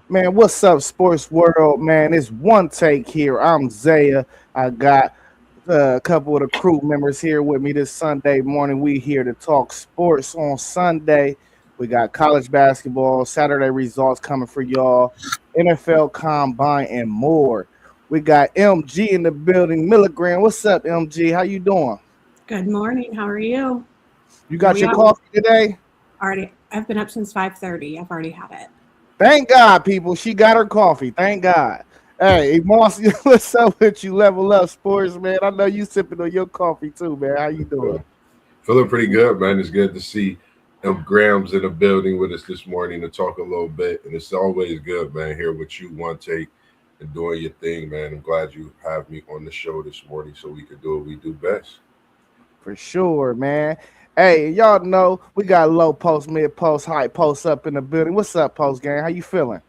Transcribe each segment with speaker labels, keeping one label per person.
Speaker 1: Man, what's up, sports world? Man, it's one take here. I'm Zaya. I got a couple of the crew members here with me this Sunday morning. We here to talk sports on Sunday. We got college basketball, Saturday results coming for y'all, NFL Combine, and more. We got MG in the building. Milligram, what's up, MG? How you doing?
Speaker 2: Good morning. How are you?
Speaker 1: You
Speaker 2: Here
Speaker 1: got
Speaker 2: we
Speaker 1: your
Speaker 2: are.
Speaker 1: coffee today?
Speaker 2: Already, I've been up since 5:30. I've already had it.
Speaker 1: Thank God, people. She got her coffee. Thank God. Hey, Moss, what's up with you? Level up sports, man. I know you sipping on your coffee too, man. How you doing?
Speaker 3: Feeling pretty good, man. It's good to see Grams in the building with us this morning to talk a little bit. And it's always good, man, here with you, one take and doing your thing, man. I'm glad you have me on the show this morning so we can do what we do best.
Speaker 1: For sure, man. Hey, y'all know we got low post, mid post, high post up in the building. What's up, post gang? How you feeling?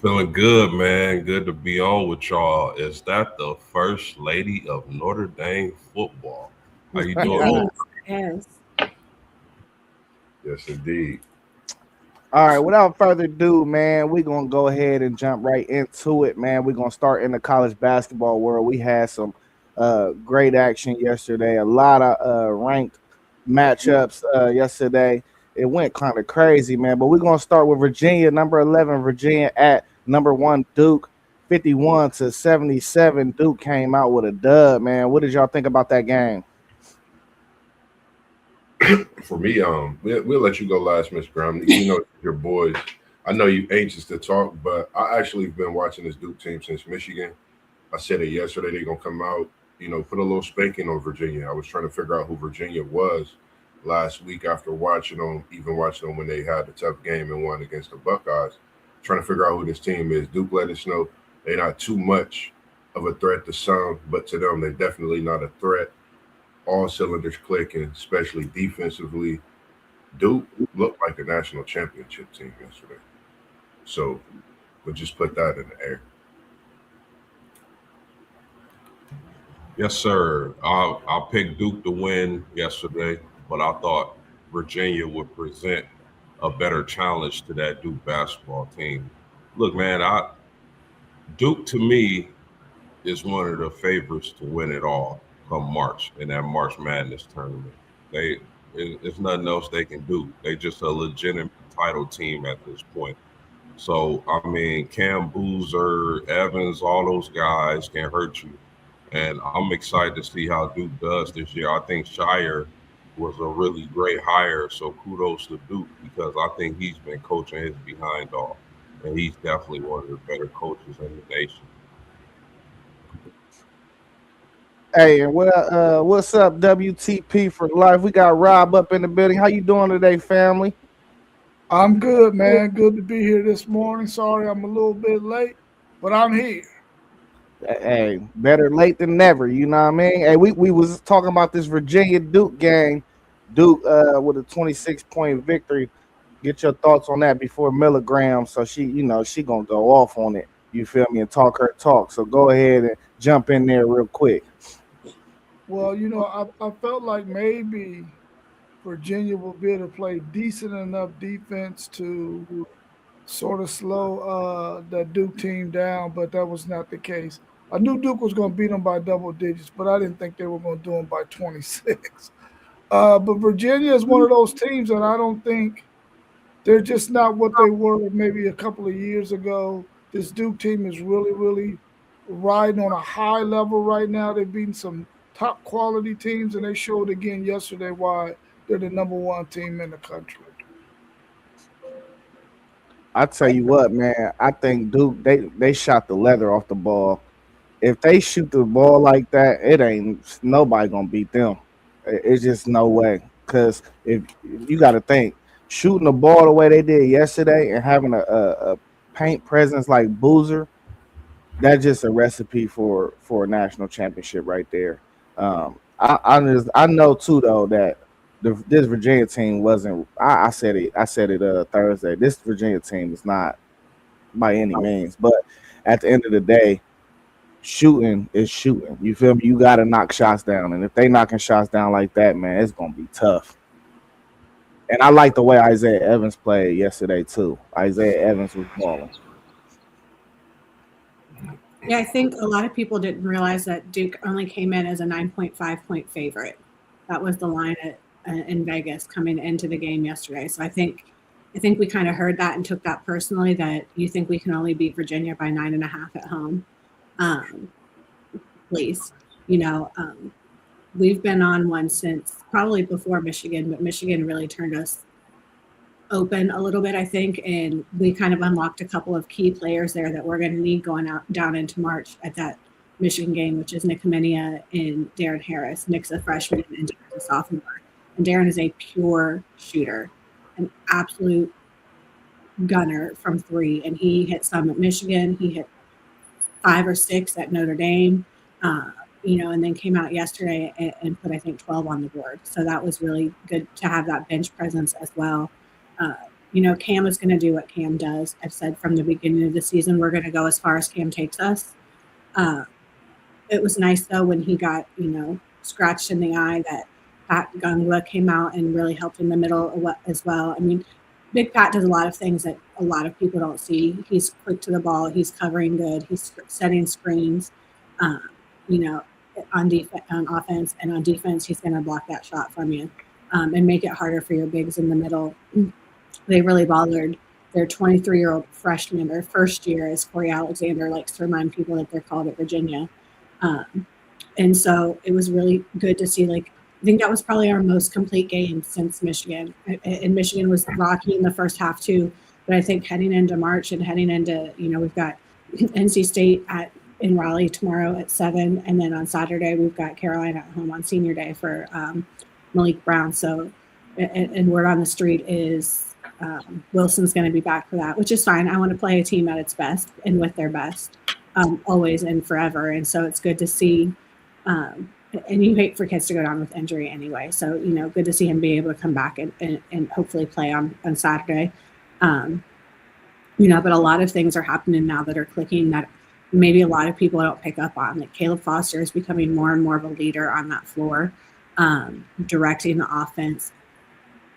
Speaker 4: Feeling good, man. Good to be on with y'all. Is that the first lady of Notre Dame football? How you
Speaker 2: It
Speaker 4: doing, man?
Speaker 2: is. It is.
Speaker 3: Yes, indeed.
Speaker 1: All right, without further ado, man, we're gonna go ahead and jump right into it, man. We're gonna start in the college basketball world. We had some great action yesterday, a lot of ranked matchups yesterday. It went kind of crazy, man. But we're gonna start with Virginia, number 11, Virginia at number one, Duke, 51-77. Duke came out with a dub, man. What did y'all think about that game?
Speaker 3: For me, we'll let you go last, Miss Graham. You know your boys. I know you anxious to talk, but I actually been watching this Duke team since Michigan. I said it yesterday. They're gonna come out, put a little spanking on Virginia. I was trying to figure out who Virginia was last week after watching them, even watching them when they had a tough game and won against the Buckeyes. Trying to figure out who this team is. Duke let us know they're not too much of a threat to some, but to them, they're definitely not a threat. All cylinders clicking, especially defensively. Duke looked like a national championship team yesterday. So we'll just put that in the air.
Speaker 4: Yes, sir. I picked Duke to win yesterday, but I thought Virginia would present a better challenge to that Duke basketball team. Look, man, I Duke to me is one of the favorites to win it all come March in that March Madness tournament. It's nothing else they can do. They just a legitimate title team at this point. So I mean, Cam Boozer, Evans, all those guys can hurt you, and I'm excited to see how Duke does this year. I think Shire was a really great hire, so kudos to Duke because I think he's been coaching his behind off, and he's definitely one of the better coaches in the nation.
Speaker 1: Hey, and what's up, WTP for life? We got Rob up in the building. How you doing today, family?
Speaker 5: I'm good, man. Good to be here this morning. Sorry I'm a little bit late, but I'm here.
Speaker 1: Hey, better late than never. You know what I mean? Hey, we was talking about this Virginia Duke game. Duke with a 26-point victory. Get your thoughts on that before Milligram. So she gonna go off on it. You feel me? And talk her talk. So go ahead and jump in there real quick.
Speaker 5: Well, I felt like maybe Virginia will be able to play decent enough defense to sort of slow that Duke team down, but that was not the case. I knew Duke was going to beat them by double digits, but I didn't think they were going to do them by 26. But Virginia is one of those teams that I don't think they're just not what they were maybe a couple of years ago. This Duke team is really, really riding on a high level right now. They've beaten some top quality teams, and they showed again yesterday why they're the number one team in the country.
Speaker 1: I tell you what, man. I think Duke they shot the leather off the ball. If they shoot the ball like that, it ain't nobody gonna beat them. It's just no way. Cause if you got to think shooting the ball the way they did yesterday and having a paint presence like Boozer, that's just a recipe for a national championship right there. I know too though that this Virginia team wasn't. I said it. I said it Thursday. This Virginia team is not by any means, but at the end of the day, shooting is shooting. You feel me? You got to knock shots down, and if they knocking shots down like that, man, it's gonna be tough. And I like the way Isaiah Evans played yesterday too. Isaiah Evans was balling.
Speaker 2: Yeah, I think a lot of people didn't realize that Duke only came in as a 9.5 point favorite. That was the line in Vegas coming into the game yesterday. So I think we kind of heard that and took that personally, that you think we can only beat Virginia by 9.5 at home. Please, we've been on one since probably before Michigan, but Michigan really turned us open a little bit, I think, and we kind of unlocked a couple of key players there that we're going to need going down into March at that Michigan game, which is Nick Minia and Darren Harris. Nick's a freshman and Darren's a sophomore, and Darren is a pure shooter, an absolute gunner from three, and he hit some at Michigan. He hit 5 or 6 at Notre Dame, and then came out yesterday and put, I think, 12 on the board. So that was really good to have that bench presence as well. Cam is going to do what Cam does. I've said from the beginning of the season, we're going to go as far as Cam takes us. It was nice, though, when he got, scratched in the eye, that Pat Gungwa came out and really helped in the middle as well. I mean, Big Pat does a lot of things that a lot of people don't see. He's quick to the ball. He's covering good. He's setting screens, on offense, and on defense, he's going to block that shot from you and make it harder for your bigs in the middle. They really bothered their 23-year-old freshman. Their first year, as Corey Alexander likes to remind people that they're called at Virginia. And so it was really good to see, I think that was probably our most complete game since Michigan. And Michigan was rocky in the first half too. But I think heading into March and heading into, we've got NC State in Raleigh tomorrow at 7. And then on Saturday, we've got Carolina at home on senior day for Malik Brown. So, and word on the street is Wilson's going to be back for that, which is fine. I want to play a team at its best and with their best always and forever. And so it's good to see. And you hate for kids to go down with injury anyway. So, good to see him be able to come back and hopefully play on Saturday. But a lot of things are happening now that are clicking that maybe a lot of people don't pick up on. Like Caleb Foster is becoming more and more of a leader on that floor, directing the offense,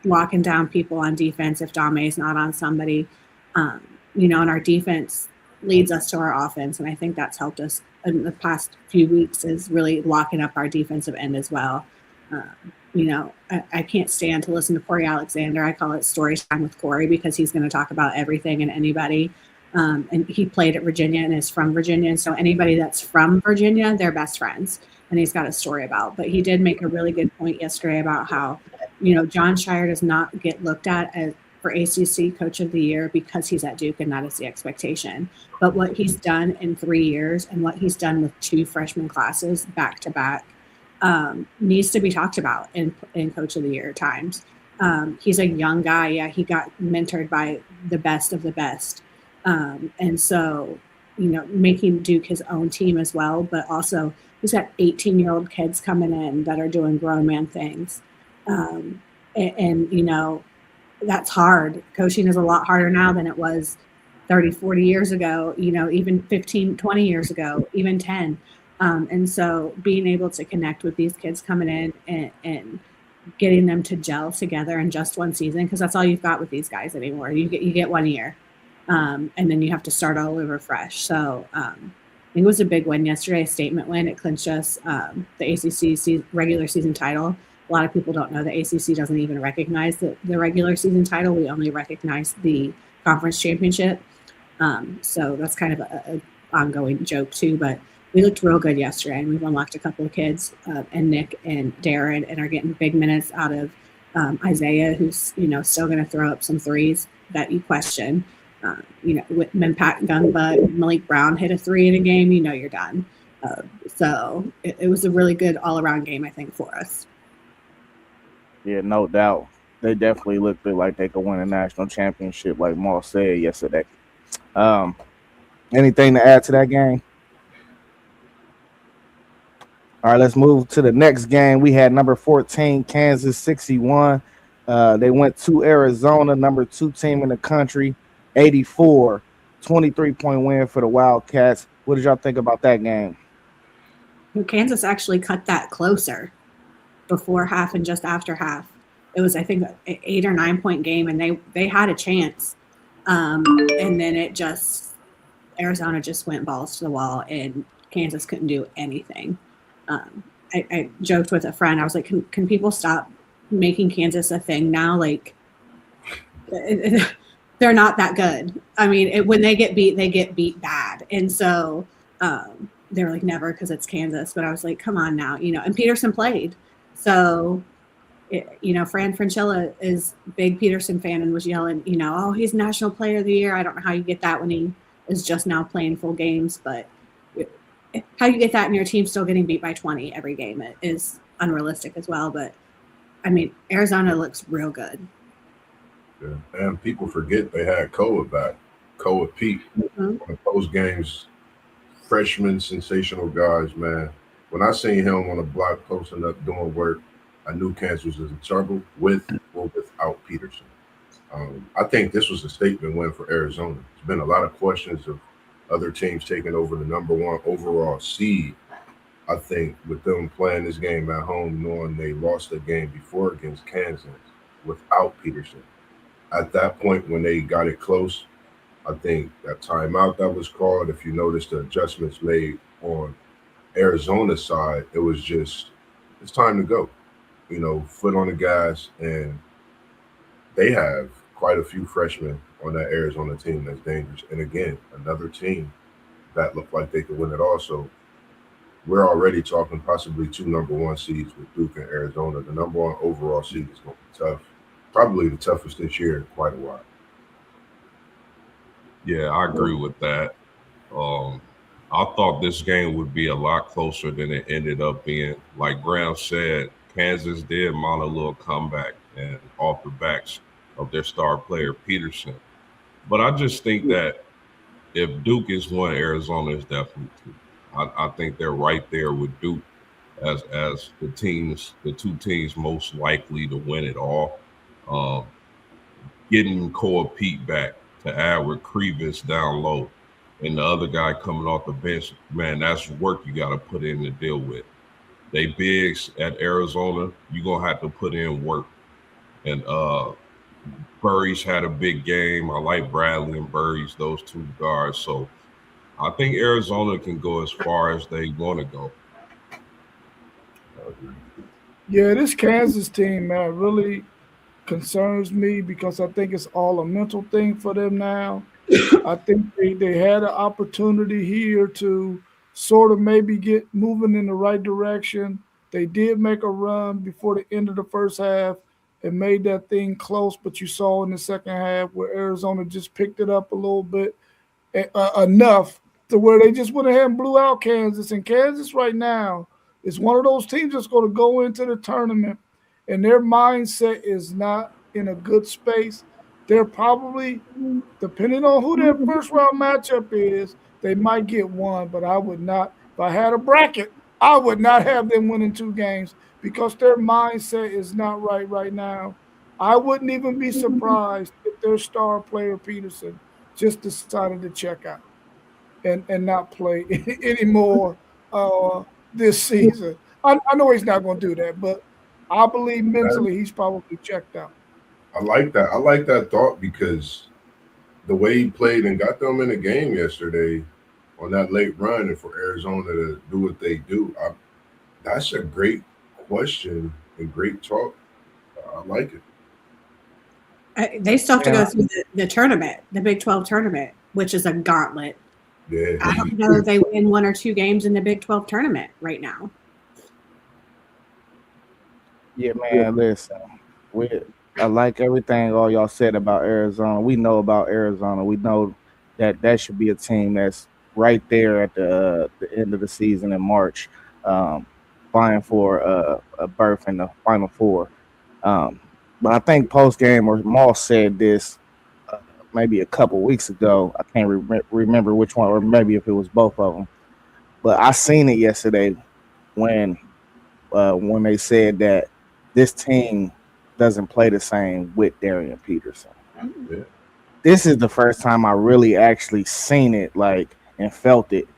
Speaker 2: locking down people on defense if Dame is not on somebody. And our defense leads us to our offense. And I think that's helped us in the past few weeks, is really locking up our defensive end as well. I can't stand to listen to Corey Alexander. I call it story time with Corey because he's going to talk about everything and anybody. And he played at Virginia and is from Virginia. And so anybody that's from Virginia, they're best friends. And he's got a story about. But he did make a really good point yesterday about how, Jon Scheyer does not get looked at as for ACC Coach of the Year because he's at Duke and that is the expectation. But what he's done in 3 years and what he's done with 2 freshman classes back to back needs to be talked about in Coach of the Year times. He's a young guy. Yeah, he got mentored by the best of the best. And so, making Duke his own team as well, but also he's got 18-year-old kids coming in that are doing grown man things. That's hard. Coaching is a lot harder now than it was 30, 40 years ago, even 15, 20 years ago, even 10. And so being able to connect with these kids coming in and getting them to gel together in just one season, because that's all you've got with these guys anymore. You get 1 year, and then you have to start all over fresh. So I think it was a big win yesterday, a statement win. It clinched us the ACC regular season title. A lot of people don't know the ACC doesn't even recognize the regular season title. We only recognize the conference championship. So that's kind of a ongoing joke too, but we looked real good yesterday, and we've unlocked a couple of kids, and Nick and Darren, and are getting big minutes out of Isaiah, who's still going to throw up some threes that you question. When Pat Gungwa and Malik Brown hit a 3 in a game, you're done. So it was a really good all-around game, I think, for us.
Speaker 1: Yeah, no doubt. They definitely looked like they could win a national championship, like Moss said yesterday. Anything to add to that game? All right, let's move to the next game. We had number 14, Kansas 61. They went to Arizona, number 2 team in the country, 84, 23-point win for the Wildcats. What did y'all think about that game?
Speaker 2: Kansas actually cut that closer before half and just after half. it was, I think, an 8 or 9 point game, and they had a chance. And then Arizona just went balls to the wall, and Kansas couldn't do anything. I joked with a friend. I was like, can people stop making Kansas a thing now? Like, they're not that good. I mean, when they get beat bad. And so they were like, never, because it's Kansas. But I was like, come on now, and Peterson played. So, Fran Fraschilla is a big Peterson fan and was yelling, oh, he's National Player of the Year. I don't know how you get that when he is just now playing full games, but how you get that and your team still getting beat by 20 every game is unrealistic as well. But, I mean, Arizona looks real good.
Speaker 3: Yeah. And people forget they had Koa back. Koa Pete. On those games, freshman sensational guys, man. When I seen him on the block posting up doing work, I knew Kansas was in trouble with or without Peterson. I think this was a statement win for Arizona. There's been a lot of questions of other teams taking over the number 1 overall seed. I think with them playing this game at home, knowing they lost the game before against Kansas without Peterson. At that point, when they got it close, I think that timeout that was called, if you notice the adjustments made on Arizona's side, it was just, it's time to go. Foot on the gas, and they have quite a few freshmen on that Arizona team that's dangerous. And again, another team that looked like they could win it also. We're already talking possibly 2 number 1 seeds with Duke and Arizona. The number 1 overall seed is going to be tough. Probably the toughest this year in quite a while.
Speaker 4: Yeah, I agree with that. I thought this game would be a lot closer than it ended up being. Like Graham said, Kansas did mount a little comeback and off the backs of their star player, Peterson. But I just think that if Duke is 1, Arizona is definitely 2. I think they're right there with Duke as the 2 teams most likely to win it all. Getting Koa Pete back to add with Krivas down low and the other guy coming off the bench, man, that's work you got to put in to deal with. They bigs at Arizona, you're going to have to put in work. And Burries had a big game. I like Bradley and Burries, those 2 guards. So I think Arizona can go as far as they want to go.
Speaker 5: Yeah, this Kansas team, man, really concerns me because I think it's all a mental thing for them now. I think they had an opportunity here to sort of maybe get moving in the right direction. They did make a run before the end of the first half and made that thing close, but you saw in the second half where Arizona just picked it up a little bit, enough to where they just went ahead and blew out Kansas. And Kansas right now is one of those teams that's going to go into the tournament and their mindset is not in a good space. They're probably, depending on who their first round matchup is, they might get 1, but I would not, if I had a bracket, I would not have them winning 2 games because their mindset is not right now. I wouldn't even be surprised if their star player, Peterson, just decided to check out and not play anymore this season. I know he's not going to do that, but I believe mentally he's probably checked out.
Speaker 3: I like that. I like that thought because the way he played and got them in the game yesterday on that late run and for Arizona to do what they do, that's a great question and great talk. I like it.
Speaker 2: They still have to go through the tournament, the Big 12 tournament, which is a gauntlet.
Speaker 3: Yeah.
Speaker 2: I don't know if they win 1 or 2 games in the Big 12 tournament right now.
Speaker 1: Yeah, man, listen. I like everything all y'all said about Arizona. We know about Arizona. We know that should be a team that's right there at the end of the season in March, vying for a berth in the Final Four. But I think post game, or Moss said this maybe a couple weeks ago. I can't remember which one, or maybe if it was both of them. But I seen it yesterday when they said that this team doesn't play the same with Darian Peterson.
Speaker 3: Yeah.
Speaker 1: This is the first time I really actually seen it, and felt it,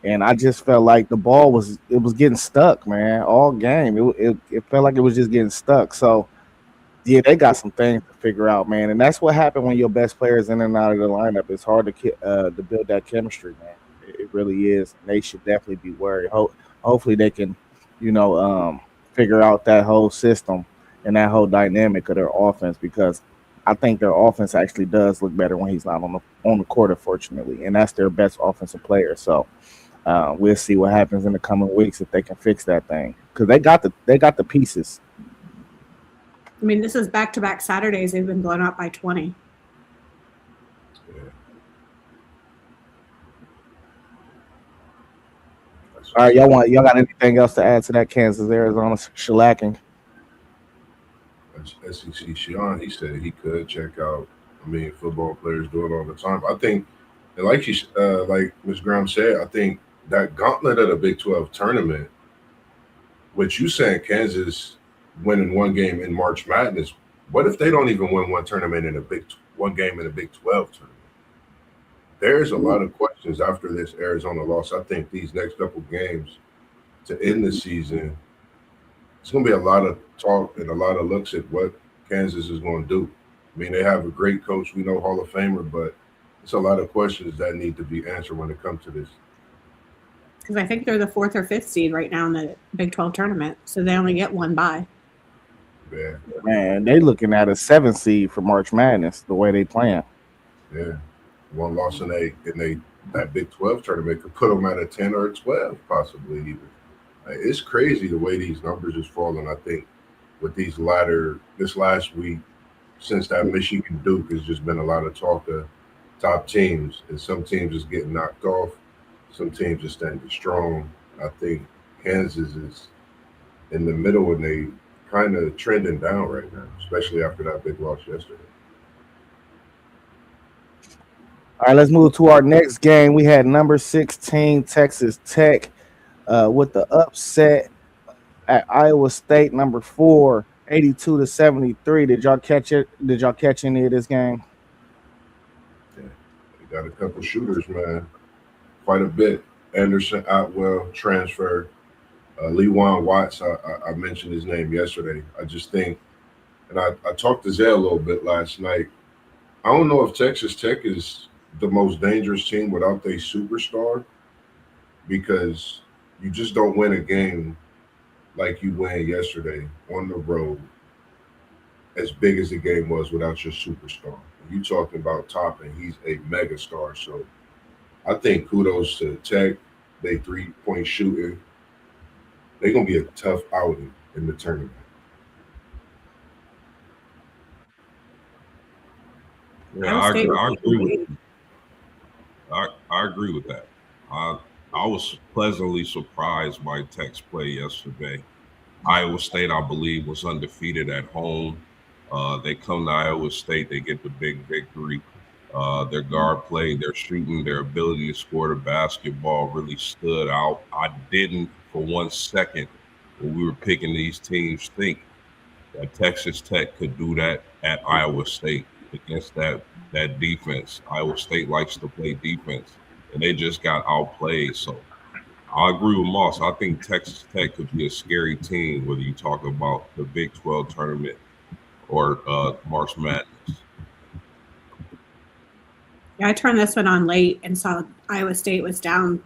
Speaker 1: and I just felt like the ball was getting stuck, man, all game. It felt like it was just getting stuck. So Yeah, they got some things to figure out, man, and that's what happened when your best players in and out of the lineup. It's hard to build that chemistry, man. It really is. And they should definitely be worried. Hopefully, they can, you know, figure out that whole system and that whole dynamic of their offense because I think their offense actually does look better when he's not on the court, unfortunately, and that's their best offensive player. So we'll see what happens in the coming weeks if they can fix that thing because they got the pieces.
Speaker 2: I mean, this is back-to-back Saturdays. They've been blown out by 20.
Speaker 3: Yeah.
Speaker 1: All right, y'all got anything else to add to that Kansas Arizona shellacking?
Speaker 3: SEC Sean, he said he could check out. I mean, football players do it all the time. I think, and like Ms. Graham said, I think that gauntlet of the Big 12 tournament, which you saying Kansas winning one game in March Madness, what if they don't even win one tournament in one game in the Big 12 tournament? There's a lot of questions after this Arizona loss. I think these next couple games to end the season, it's going to be a lot of talk and a lot of looks at what Kansas is going to do. I mean, they have a great coach, we know Hall of Famer, but it's a lot of questions that need to be answered when it comes to this.
Speaker 2: Because I think they're the 4th or 5th seed right now in the Big 12 tournament, so they only get one bye.
Speaker 3: Yeah.
Speaker 1: Man, they looking at a 7 seed for March Madness the way they playing.
Speaker 3: Yeah. One loss in that Big 12 tournament could put them at a 10 or a 12, possibly even. It's crazy the way these numbers is falling. I think with this last week, since that Michigan Duke has just been a lot of talk of top teams, and some teams is getting knocked off, some teams are standing strong. I think Kansas is in the middle and they kind of trending down right now, especially after that big loss yesterday.
Speaker 1: All right, let's move to our next game. We had number 16 Texas Tech with the upset at Iowa State, number 4, 82-73. Did y'all catch it? Did y'all catch any of this game?
Speaker 3: Yeah, they got a couple shooters, man. Quite a bit. Anderson Atwell transfer. Lewan Watts, I mentioned his name yesterday. I just think, and I talked to Zay a little bit last night. I don't know if Texas Tech is the most dangerous team without their superstar, because you just don't win a game like you win yesterday on the road, as big as the game was, without your superstar. You talking about Toppin, he's a mega star. So I think kudos to Tech. They 3-point shooting. They're going to be a tough outing in the tournament.
Speaker 4: Yeah, I agree with you. I agree with that. I was pleasantly surprised by Tech's play yesterday. Iowa State, I believe, was undefeated at home. They come to Iowa State, they get the big victory. Their guard play, their shooting, their ability to score the basketball really stood out. I didn't for 1 second when we were picking these teams think that Texas Tech could do that at Iowa State against that defense. Iowa State likes to play defense, and they just got outplayed. So I agree with Moss. I think Texas Tech could be a scary team, whether you talk about the Big 12 tournament or March Madness.
Speaker 2: Yeah, I turned this one on late and saw Iowa State was down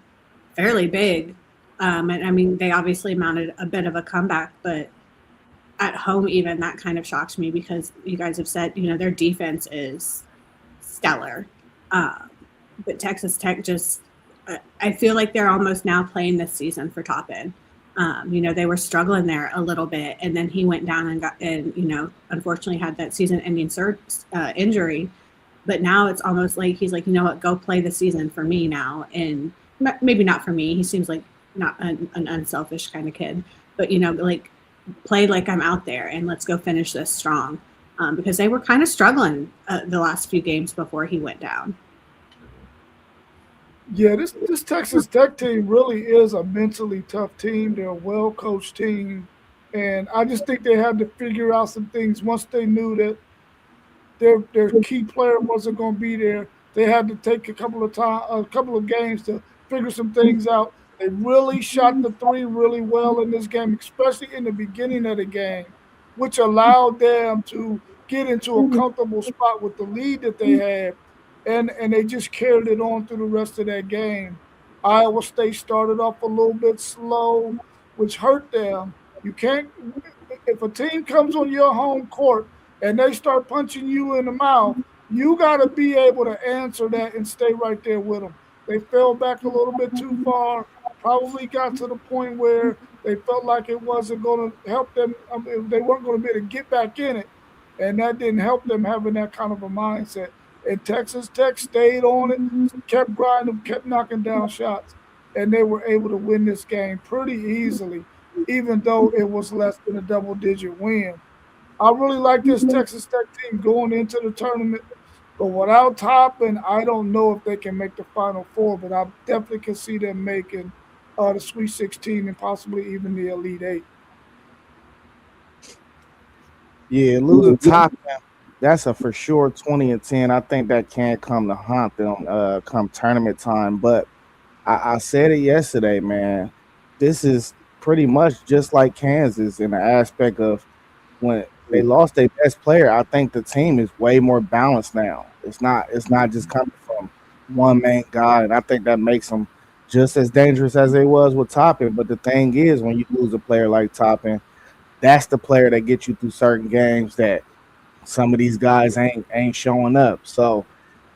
Speaker 2: fairly big. And I mean, they obviously mounted a bit of a comeback, but at home, even that kind of shocked me because you guys have said, their defense is stellar. But Texas Tech just, I feel like they're almost now playing this season for Toppin. They were struggling there a little bit, and then he went down and unfortunately had that season-ending injury. But now it's almost like he's like, you know what, go play the season for me now. And maybe not for me. He seems like not an unselfish kind of kid. But, like play like I'm out there and let's go finish this strong. Because they were kind of struggling the last few games before he went down.
Speaker 5: Yeah, this Texas Tech team really is a mentally tough team. They're a well-coached team. And I just think they had to figure out some things once they knew that their key player wasn't going to be there. They had to take a couple of games to figure some things out. They really shot the three really well in this game, especially in the beginning of the game. which allowed them to get into a comfortable spot with the lead that they had, and they just carried it on through the rest of that game. Iowa State started off a little bit slow, which hurt them. You can't if a team comes on your home court and they start punching you in the mouth, you got to be able to answer that and stay right there with them. They fell back a little bit too far, probably got to the point where they felt like it wasn't going to help them. I mean, they weren't going to be able to get back in it, and that didn't help them having that kind of a mindset. And Texas Tech stayed on it, kept grinding, kept knocking down shots, and they were able to win this game pretty easily, even though it was less than a double-digit win. I really like this Texas Tech team going into the tournament, but without Toppin, I don't know if they can make the Final Four, but I definitely can see them making the Sweet 16 and possibly even the Elite Eight.
Speaker 1: Yeah, losing Toppin, that's a for sure 20-10. I think that can come to haunt them come tournament time. But I said it yesterday, man. This is pretty much just like Kansas in the aspect of when they lost their best player. I think the team is way more balanced now. It's not just coming from one main guy, and I think that makes them just as dangerous as they was with Toppin. But the thing is, when you lose a player like Toppin, that's the player that gets you through certain games that some of these guys ain't showing up. So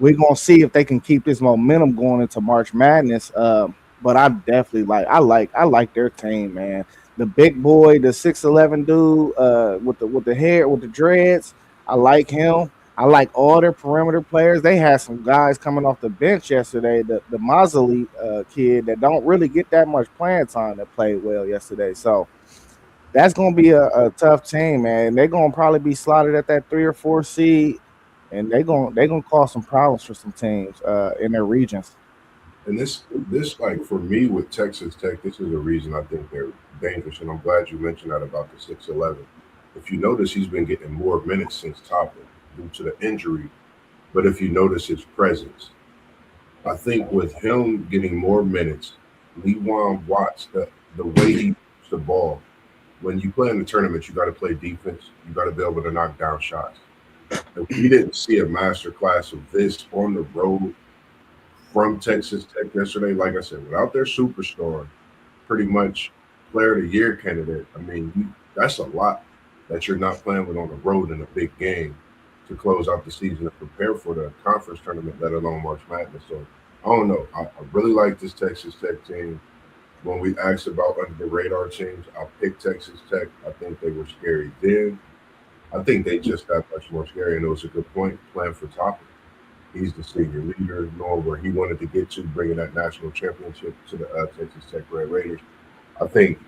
Speaker 1: we're gonna see if they can keep this momentum going into March Madness. But I definitely I like their team, man. The big boy, the 6'11" dude, with the hair with the dreads. I like him. I like all their perimeter players. They had some guys coming off the bench yesterday. The Mosley kid that don't really get that much playing time that played well yesterday. So that's gonna be a tough team, man. They're gonna probably be slotted at that 3 or 4 seed, and they're gonna cause some problems for some teams in their regions.
Speaker 3: And this like for me with Texas Tech, this is a reason I think they're dangerous. And I'm glad you mentioned that about the 6'11". If you notice, he's been getting more minutes since Toppin due to the injury. But if you notice his presence, I think with him getting more minutes, Lewan Watts, the way he shoots the ball, when you play in the tournament, you got to play defense. You got to be able to knock down shots. And we didn't see a master class of this on the road from Texas Tech yesterday. Like I said, without their superstar, pretty much player of the year candidate, I mean, that's a lot that you're not playing with on the road in a big game to close out the season and prepare for the conference tournament, let alone March Madness. So I don't know. I really like this Texas Tech team. When we asked about under the radar teams, I picked Texas Tech. I think they were scary then. I think they just got much more scary, and it was a good point playing for Toppin. He's the senior leader, knowing where he wanted to get to, bringing that national championship to the Texas Tech Red Raiders. I think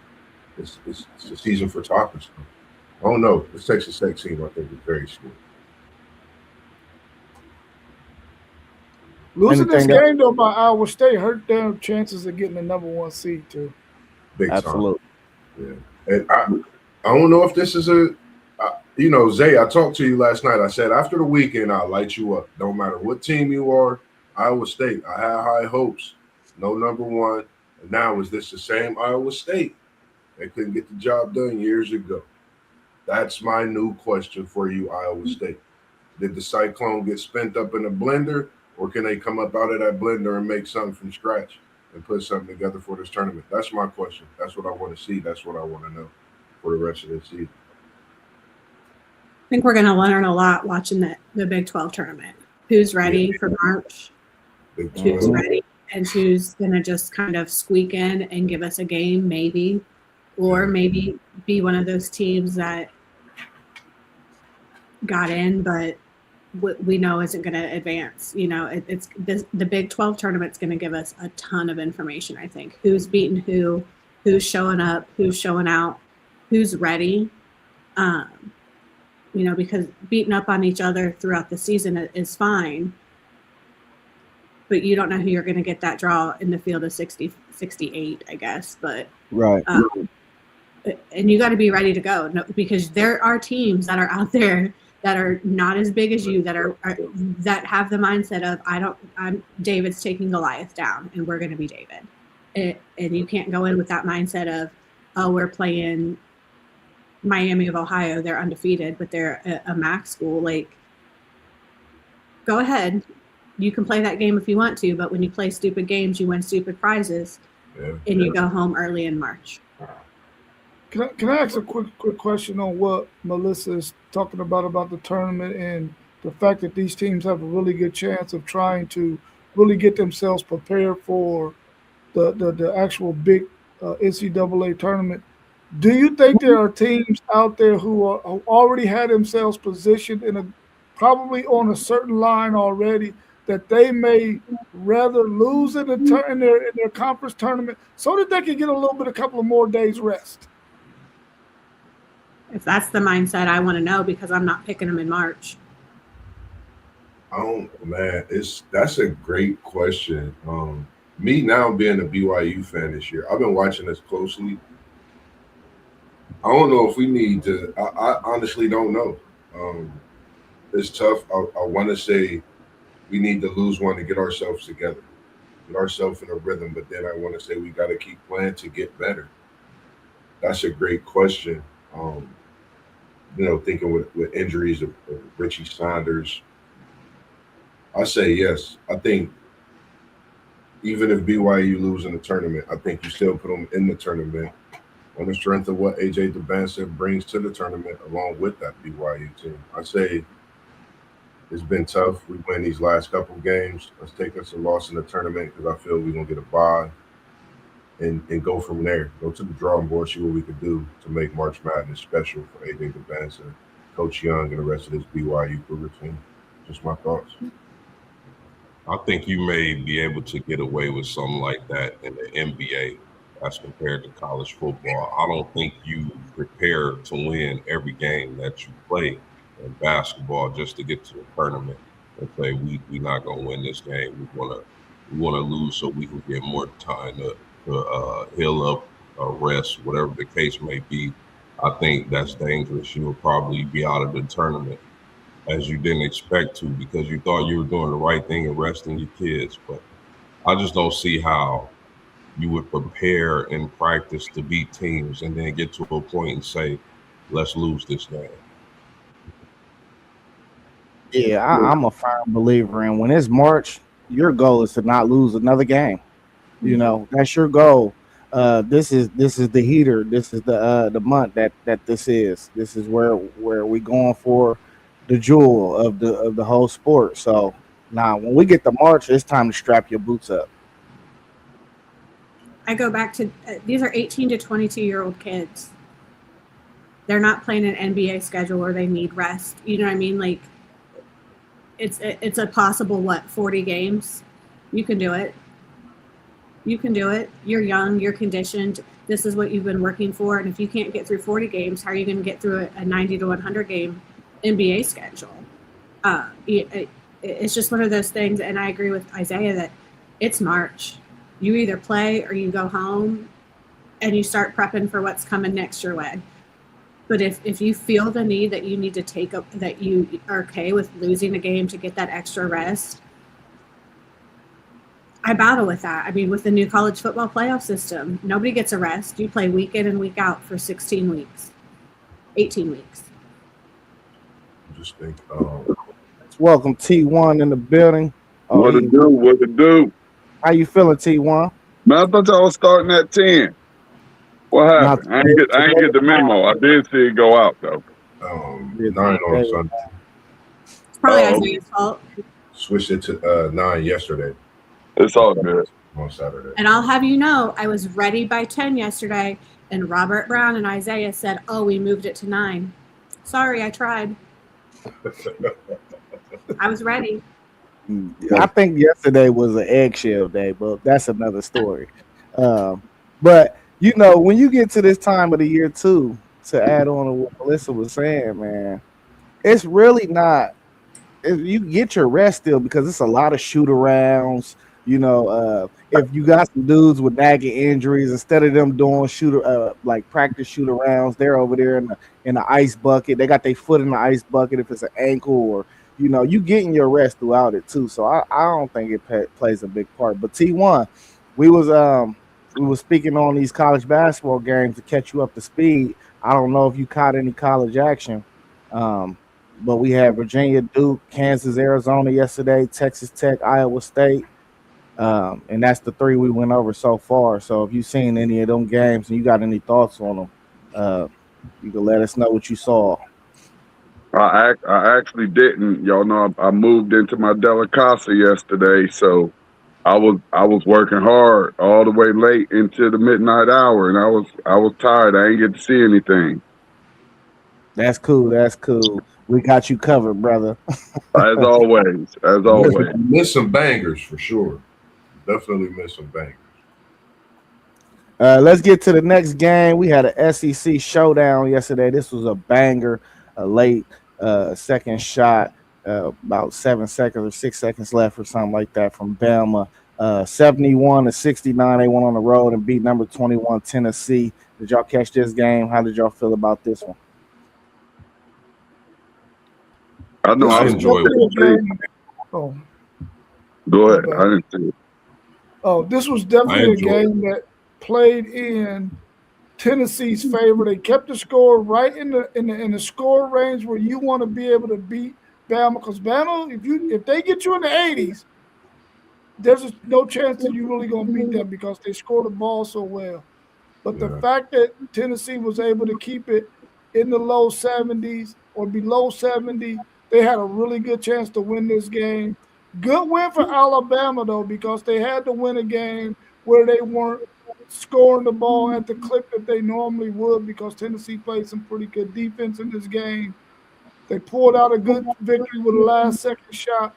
Speaker 3: it's the season for Toppin. I don't know. This Texas Tech team, I think, is very scary.
Speaker 5: Losing this game, though, by Iowa State hurt their chances of getting the number 1 seed, too.
Speaker 3: Big time.
Speaker 1: Absolutely.
Speaker 3: Yeah. And I don't know if this is Zay, I talked to you last night. I said, after the weekend, I'll light you up. Don't matter what team you are, Iowa State. I had high hopes. No number 1. And now, is this the same Iowa State? They couldn't get the job done years ago. That's my new question for you, Iowa State. Did the Cyclone get spent up in a blender, or can they come up out of that blender and make something from scratch and put something together for this tournament? That's my question. That's what I want to see. That's what I want to know for the rest of the season.
Speaker 2: I think we're going to learn a lot watching the Big 12 tournament. Who's ready for March? Who's ready? And who's going to just kind of squeak in and give us a game, maybe. Or maybe be one of those teams that got in, but we know isn't going to advance. It's the Big 12 tournament's going to give us a ton of information, I think. Who's beating who's showing up, who's showing out, who's ready. Because beating up on each other throughout the season is fine, but you don't know who you're going to get that draw in the field of 60, 68, I guess. But
Speaker 1: right.
Speaker 2: And you got to be ready to go, because there are teams that are out there that are not as big as you, that have the mindset of I'm David's taking Goliath down, and we're going to be David. And you can't go in with that mindset of, oh, we're playing Miami of Ohio, they're undefeated, but they're a MAC school. Like, go ahead. You can play that game if you want to, but when you play stupid games, you win stupid prizes, and you go home early in March.
Speaker 5: Can I ask a quick question on what Melissa is talking about the tournament and the fact that these teams have a really good chance of trying to really get themselves prepared for the actual big NCAA tournament? Do you think there are teams out there who already had themselves positioned probably on a certain line already that they may rather lose in their conference tournament so that they can get a couple of more days rest?
Speaker 2: If that's the mindset, I want to know, because I'm not picking them in March.
Speaker 3: That's a great question. Me now being a BYU fan this year, I've been watching this closely. I don't know if we need to. I honestly don't know. It's tough. I want to say we need to lose one to get ourselves together, get ourselves in a rhythm. But then I want to say we got to keep playing to get better. That's a great question. Thinking with injuries of Richie Saunders, I say yes. I think even if BYU lose in the tournament, I think you still put them in the tournament on the strength of what AJ Dubbanson brings to the tournament along with that BYU team. I say it's been tough. We win these last couple games. Let's take us a loss in the tournament because I feel we're going to get a bye and go from there. Go to the drawing board, see what we could do to make March Madness special for AJ Dubbanson, Coach Young, and the rest of this BYU Cougar team. Just my thoughts.
Speaker 4: I think you may be able to get away with something like that in the NBA as compared to college football. I don't think you prepare to win every game that you play in basketball just to get to the tournament and say we're not going to win this game. We want to lose so we can get more time to heal up, rest, whatever the case may be. I think that's dangerous. You'll probably be out of the tournament as you didn't expect to because you thought you were doing the right thing and resting your kids. But I just don't see how you would prepare and practice to beat teams and then get to a point and say, let's lose this game.
Speaker 1: Yeah, I'm a firm believer in when it's March, your goal is to not lose another game. You know, that's your goal. This is the heater. This is the month that this is. This is where we going for the jewel of the whole sport. So now when we get to March, it's time to strap your boots up.
Speaker 2: I go back to these are 18 to 22-year-old kids. They're not playing an NBA schedule where they need rest. You know what I mean? Like it's a possible 40 games. You can do it. You can do it. You're young. You're conditioned. This is what you've been working for. And if you can't get through 40 games, how are you going to get through a 90 to 100 game NBA schedule? It's just one of those things. And I agree with Isaiah that it's March. You either play or you go home and you start prepping for what's coming next your way. But if you feel the need that you need to take up, that you are okay with losing a game to get that extra rest, I battle with that. I mean, with the new college football playoff system, nobody gets a rest. You play week in and week out for 16 weeks, 18 weeks.
Speaker 3: Just think.
Speaker 1: Welcome T1 in the building.
Speaker 6: What to do?
Speaker 1: How you feeling, T1?
Speaker 6: Man, I thought y'all was starting at 10. What happened? I ain't get the memo. I did see it go out though.
Speaker 3: 9 on Sunday.
Speaker 2: It's probably Isaiah's fault.
Speaker 3: Switched it to 9 yesterday.
Speaker 6: It's all good.
Speaker 3: On Saturday.
Speaker 2: And I'll have you know, I was ready by 10 yesterday, and Robert Brown and Isaiah said, "Oh, we moved it to 9." Sorry, I tried. I was ready.
Speaker 1: I think yesterday was an eggshell day, but that's another story. But you know, when you get to this time of the year too, to add on to what Melissa was saying, man, it's really not. You get your rest still because it's a lot of shoot arounds. You know, if you got some dudes with nagging injuries, instead of them doing like practice shoot arounds, they're over there in the ice bucket. They got their foot in the ice bucket if it's an ankle, or you know, you getting your rest throughout it too. So I don't think it plays a big part. But T1, we was were speaking on these college basketball games to catch you up to speed. I don't know if you caught any college action, but we had Virginia, Duke, Kansas, Arizona yesterday, Texas Tech, Iowa State, and that's the three we went over so far. So if you've seen any of them games and you got any thoughts on them, you can let us know what you saw.
Speaker 6: I actually didn't. Y'all know I moved into my Delicacy yesterday, so I was working hard all the way late into the midnight hour, and I was tired. I didn't get to see anything.
Speaker 1: That's cool. That's cool. We got you covered, brother.
Speaker 6: As always, as always.
Speaker 3: Miss some bangers for sure. Definitely miss some bangers.
Speaker 1: Let's get to the next game. We had an SEC showdown yesterday. This was a banger, a late second shot, about 7 seconds or 6 seconds left or something like that from Bama. 71-69. They went on the road and beat number 21 Tennessee. Did y'all catch this game? How did y'all feel about this one?
Speaker 6: I know I
Speaker 4: enjoyed
Speaker 6: it.
Speaker 5: Oh,
Speaker 6: Go ahead. I didn't see it.
Speaker 5: oh, this was definitely a game that played in Tennessee's favor. They kept the score right in the score range where you want to be able to beat Bama. Because Bama, if they get you in the 80s, there's no chance that you're really going to beat them because they score the ball so well. But the fact that Tennessee was able to keep it in the low 70s or below 70, they had a really good chance to win this game. Good win for Alabama, though, because they had to win a game where they weren't scoring the ball at the clip that they normally would because Tennessee played some pretty good defense in this game. They pulled out a good victory with a last-second shot.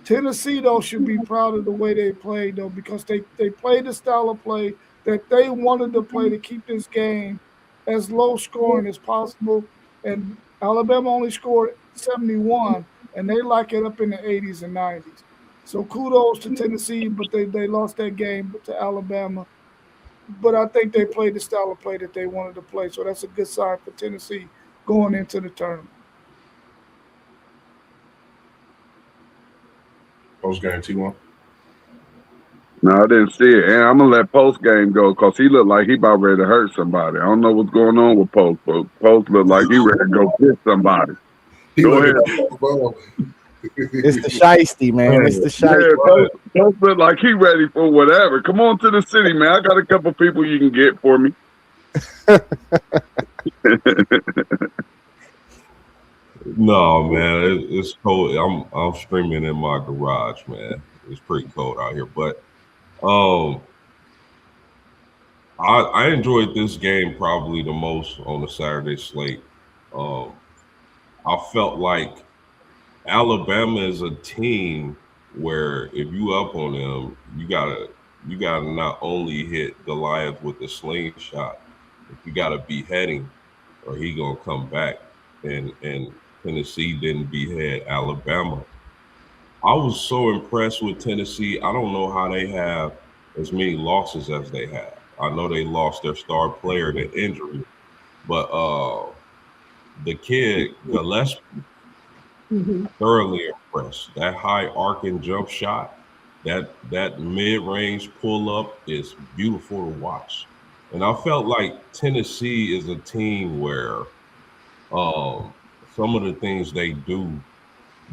Speaker 5: Tennessee, though, should be proud of the way they played, though, because they played the style of play that they wanted to play to keep this game as low-scoring as possible. And Alabama only scored 71, and they like it up in the 80s and 90s. So kudos to Tennessee, but they lost that game to Alabama. But I think they played the style of play that they wanted to play, so that's a good sign for Tennessee going into the tournament.
Speaker 3: Post game T1.
Speaker 6: No, I didn't see it. And I'm going to let Post game go because he looked like he about ready to hurt somebody. I don't know what's going on with Post, but Post looked like he ready to go hit somebody. Go ahead.
Speaker 1: It's the shiesty, man. It's the shiesty.
Speaker 6: Yeah, Post look like he ready for whatever. Come on to the city, man. I got a couple people you can get for me.
Speaker 4: No, man, it's cold. I'm streaming in my garage, man. It's pretty cold out here, but I enjoyed this game probably the most on the Saturday slate. I felt like Alabama is a team where if you up on them, you gotta not only hit Goliath with the slingshot, but you gotta behead him, or he gonna come back. And Tennessee didn't behead Alabama. I was so impressed with Tennessee. I don't know how they have as many losses as they have. I know they lost their star player to injury, but the kid Gillespie, thoroughly impressed. That high arcing jump shot, that mid-range pull-up is beautiful to watch. And I felt like Tennessee is a team where some of the things they do,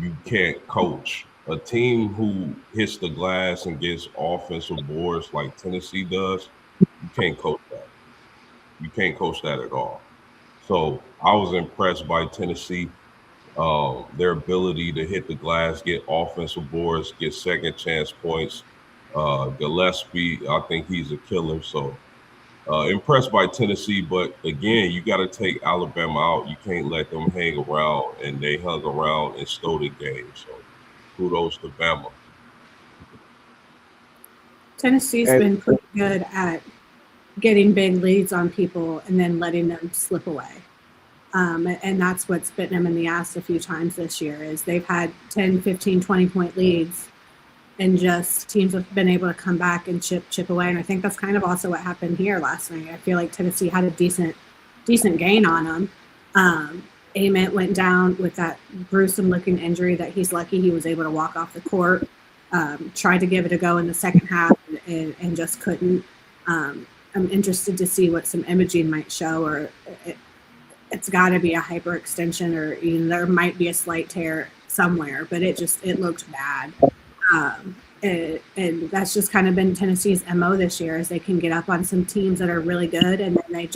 Speaker 4: you can't coach. A team who hits the glass and gets offensive boards like Tennessee does, you can't coach that. You can't coach that at all. So I was impressed by Tennessee, their ability to hit the glass, get offensive boards, get second chance points. Gillespie, I think he's a killer. So impressed by Tennessee, but again, you got to take Alabama out. You can't let them hang around, and they hung around and stole the game. So kudos to Bama.
Speaker 2: Tennessee's been pretty good at getting big leads on people and then letting them slip away. And that's what's bitten them in the ass a few times this year is they've had 10, 15, 20-point leads and just teams have been able to come back and chip away. And I think that's kind of also what happened here last night. I feel like Tennessee had a decent gain on them. Ament went down with that gruesome-looking injury that he's lucky he was able to walk off the court. Tried to give it a go in the second half and just couldn't. I'm interested to see what some imaging might show, or it's got to be a hyperextension, or there might be a slight tear somewhere, but it looked bad. And that's just kind of been Tennessee's MO this year, is they can get up on some teams that are really good, and then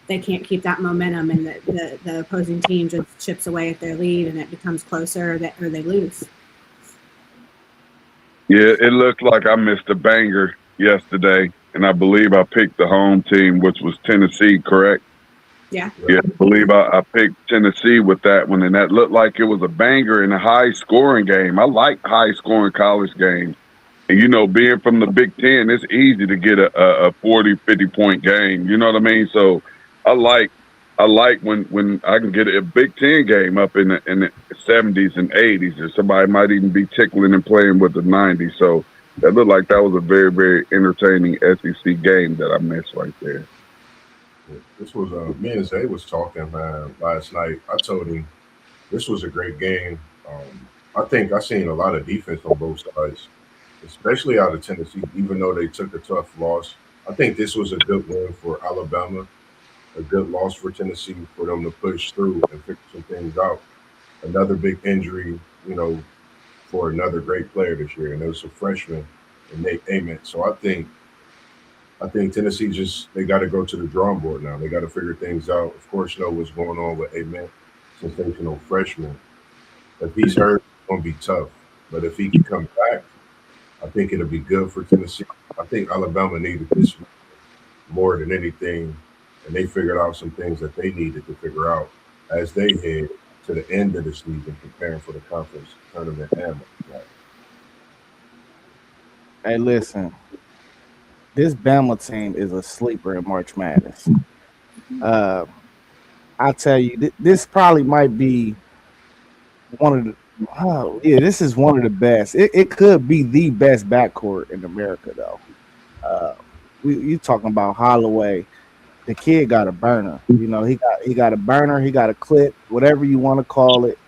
Speaker 2: they can't keep that momentum, and the opposing team just chips away at their lead, and it becomes closer, or they lose.
Speaker 6: Yeah, it looked like I missed a banger yesterday, and I believe I picked the home team, which was Tennessee, correct?
Speaker 2: Yeah.
Speaker 6: Yeah, I believe I picked Tennessee with that one, and that looked like it was a banger and a high-scoring game. I like high-scoring college games. And, being from the Big Ten, it's easy to get a 40, 50-point game. You know what I mean? So I like when I can get a Big Ten game up in the 70s and 80s, or somebody might even be tickling and playing with the 90s. So that looked like that was a very, very entertaining SEC game that I missed right there.
Speaker 3: This was me and Zay was talking, man, last night. I told him this was a great game. I think I seen a lot of defense on both sides, especially out of Tennessee, even though they took a tough loss. I think this was a good win for Alabama, a good loss for Tennessee, for them to push through and figure some things out. Another big injury, for another great player this year, and it was a freshman, and Nate Ament. So I think Tennessee they got to go to the drawing board now. They got to figure things out. Of course, know what's going on with Ament, sensational freshman. If he's hurt, it's going to be tough. But if he can come back, I think it'll be good for Tennessee. I think Alabama needed this more than anything, and they figured out some things that they needed to figure out as they head to the end of the season, preparing for the conference tournament.
Speaker 1: Hey, listen. This Bama team is a sleeper in March Madness. I tell you, this probably might be one of the. This is one of the best. It could be the best backcourt in America, though. You talking about Holloway? The kid got a burner. He got a burner. He got a clip, whatever you want to call it.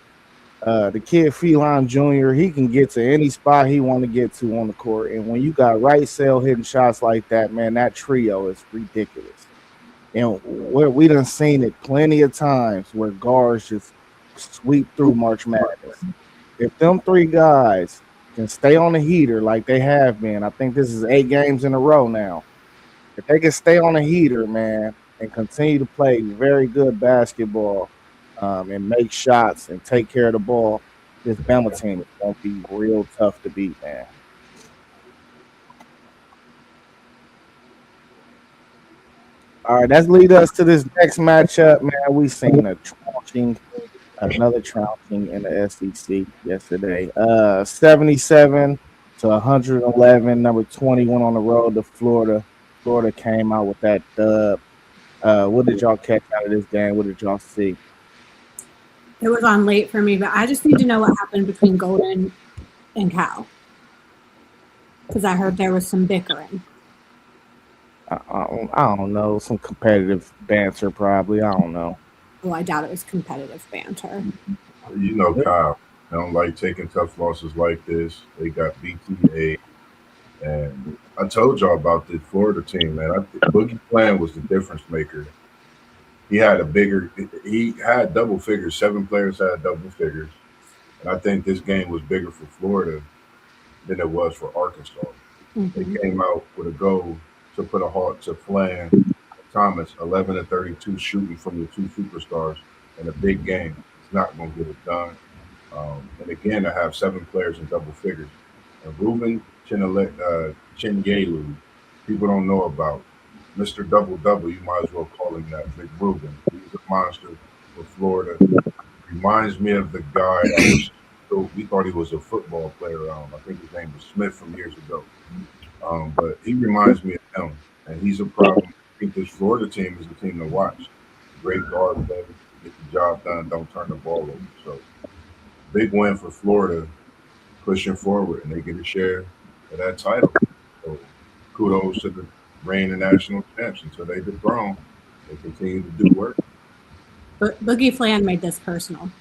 Speaker 1: The kid Phelan Jr., he can get to any spot he want to get to on the court. And when you got right sale hitting shots like that, man, that trio is ridiculous. And we done seen it plenty of times where guards just sweep through March Madness. If them three guys can stay on the heater like they have been, I think this is 8 games in a row now. If they can stay on the heater, man, and continue to play very good basketball, and make shots and take care of the ball, this Bama team is going to be real tough to beat, man. All right, let's lead us to this next matchup, man. We seen another trouncing in the SEC yesterday. 77 to 111. Number 20 went on the road to Florida. Florida came out with that dub. What did y'all catch out of this game? What did y'all see?
Speaker 2: It was on late for me, but I just need to know what happened between Golden and Cal, because I heard there was some bickering.
Speaker 1: I don't know. Some competitive banter, probably. I don't know.
Speaker 2: Well, I doubt it was competitive banter.
Speaker 3: Kyle, I don't like taking tough losses like this. They got BTA, and I told y'all about the Florida team, man. I think Boogie Plan was the difference maker. He had double figures. 7 players had double figures. And I think this game was bigger for Florida than it was for Arkansas.
Speaker 2: Mm-hmm.
Speaker 3: They came out with a goal to put a halt to Flan Thomas, 11 to 32 shooting from the 2 superstars in a big game. It's not going to get it done. And again, I have 7 players in double figures. And Ruben Chinyelu, people don't know about. Mr. Double-Double, you might as well call him that, Big Ruben. He's a monster for Florida. Reminds me of the guy, we thought he was a football player. I think his name was Smith from years ago. But he reminds me of him, and he's a problem. I think this Florida team is the team to watch. Great guard play, get the job done, don't turn the ball over. So, big win for Florida, pushing forward, and they get a share of that title. So, kudos to the reigning national champs until they dethrone. They continue to do work.
Speaker 2: But Boogie Flan made this personal.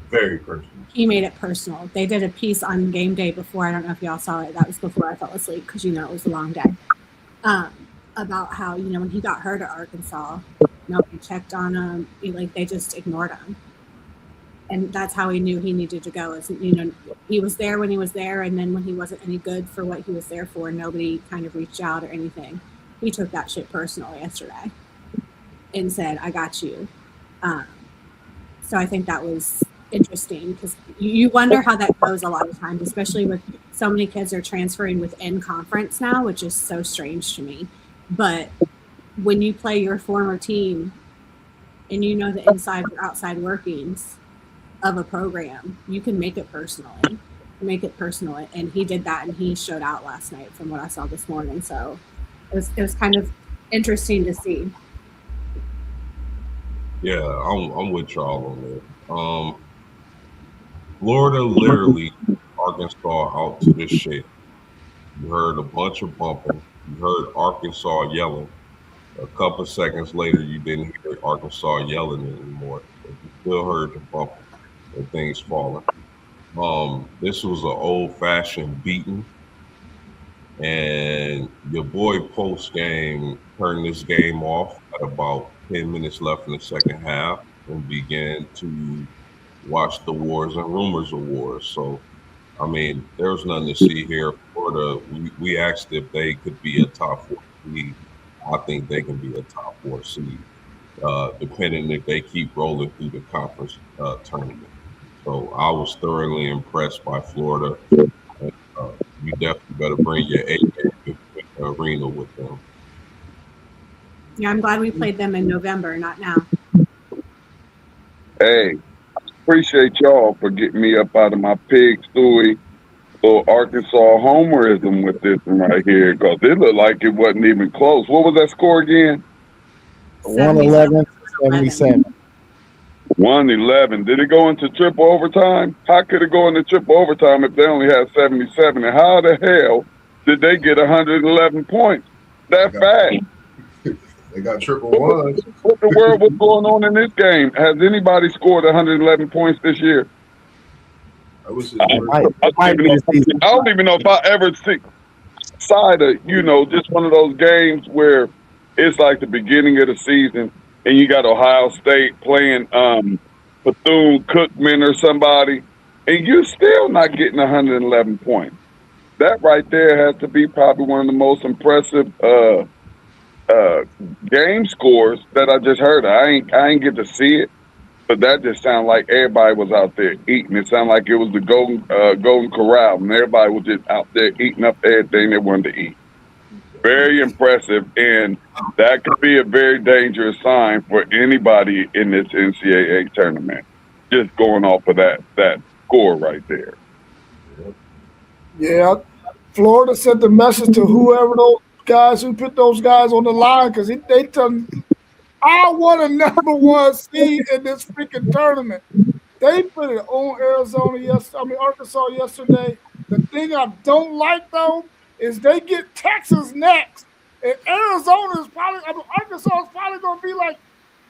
Speaker 3: Very personal.
Speaker 2: He made it personal. They did a piece on game day before. I don't know if y'all saw it. That was before I fell asleep because it was a long day. about how, when he got hurt at Arkansas, nobody checked on him. They just ignored him. And that's how he knew he needed to go. He was there when he was there, and then when he wasn't any good for what he was there for, nobody kind of reached out or anything. He took that shit personal yesterday and said, I got you. So I think that was interesting, because you wonder how that goes a lot of times, especially with so many kids are transferring within conference now, which is so strange to me. But when you play your former team and you know the inside or outside workings of a program, you can make it personal. And he did that, and he showed out last night from what I saw this morning. So it was kind of interesting to see.
Speaker 4: Yeah, I'm with y'all on that. Florida literally Arkansas out to this shit. You heard a bunch of bumping. You heard Arkansas yelling. A couple seconds later, you didn't hear Arkansas yelling anymore. But you still heard the bumping and things falling. This was an old-fashioned beating. And your boy post-game turned this game off at about 10 minutes left in the second half and began to watch the Wars and Rumors of Wars. So, I mean, there's nothing to see here. Florida, we asked if they could be a top 4 seed. I think they can be a top 4 seed, depending if they keep rolling through the conference tournament. So I was thoroughly impressed by Florida. You definitely better bring your A game to the arena with them.
Speaker 2: Yeah, I'm glad we played them in November, not now.
Speaker 6: Hey, appreciate y'all for getting me up out of my pig stooey little Arkansas homerism with this one right here, because it looked like it wasn't even close. What was that score again?
Speaker 1: 111 to 77.
Speaker 6: 111. Did it go into triple overtime? How could it go into triple overtime if they only had 77? And how the hell did they get 111 points that fast?
Speaker 3: They got triple ones.
Speaker 6: What the world was going on in this game? Has anybody scored 111 points this year?
Speaker 3: I
Speaker 6: don't even know if I ever see side of, just one of those games where it's like the beginning of the season and you got Ohio State playing Bethune-Cookman or somebody, and you're still not getting 111 points. That right there has to be probably one of the most impressive game scores that I just heard. I ain't get to see it, but that just sounded like everybody was out there eating. It sounded like it was the Golden Corral, and everybody was just out there eating up everything they wanted to eat. Very impressive, and that could be a very dangerous sign for anybody in this NCAA tournament. Just going off of that score right there.
Speaker 5: Yeah, Florida sent the message to whoever those guys who put those guys on the line, because they tell them, I want a number 1 seed in this freaking tournament. They put it on Arkansas yesterday. The thing I don't like though is they get Texas next, and Arizona is Arkansas is probably gonna be like,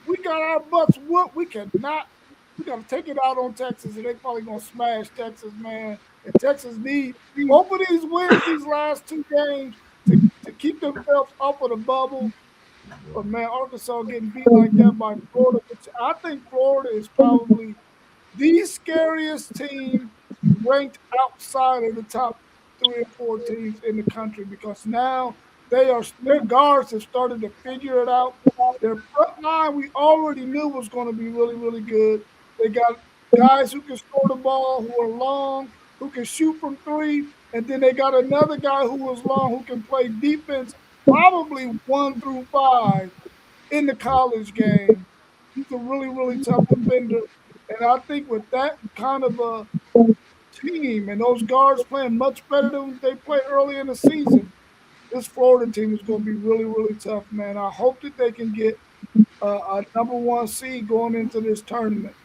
Speaker 5: we got our butts whooped. We got to take it out on Texas, and they probably gonna smash Texas, man. And Texas need both of these wins these last 2 games to keep themselves up of the bubble. But man, Arkansas getting beat like that by Florida. I think Florida is probably the scariest team ranked outside of the top 3 or 4 teams in the country, because now their guards have started to figure it out. Their front line we already knew was going to be really, really good. They got guys who can score the ball, who are long, who can shoot from 3, and then they got another guy who was long, who can play defense, probably 1 through 5 in the college game. He's a really, really tough defender. And I think with that kind of a team and those guards playing much better than they played early in the season, this Florida team is going to be really, really tough, man. I hope that they can get a number 1 seed going into this tournament,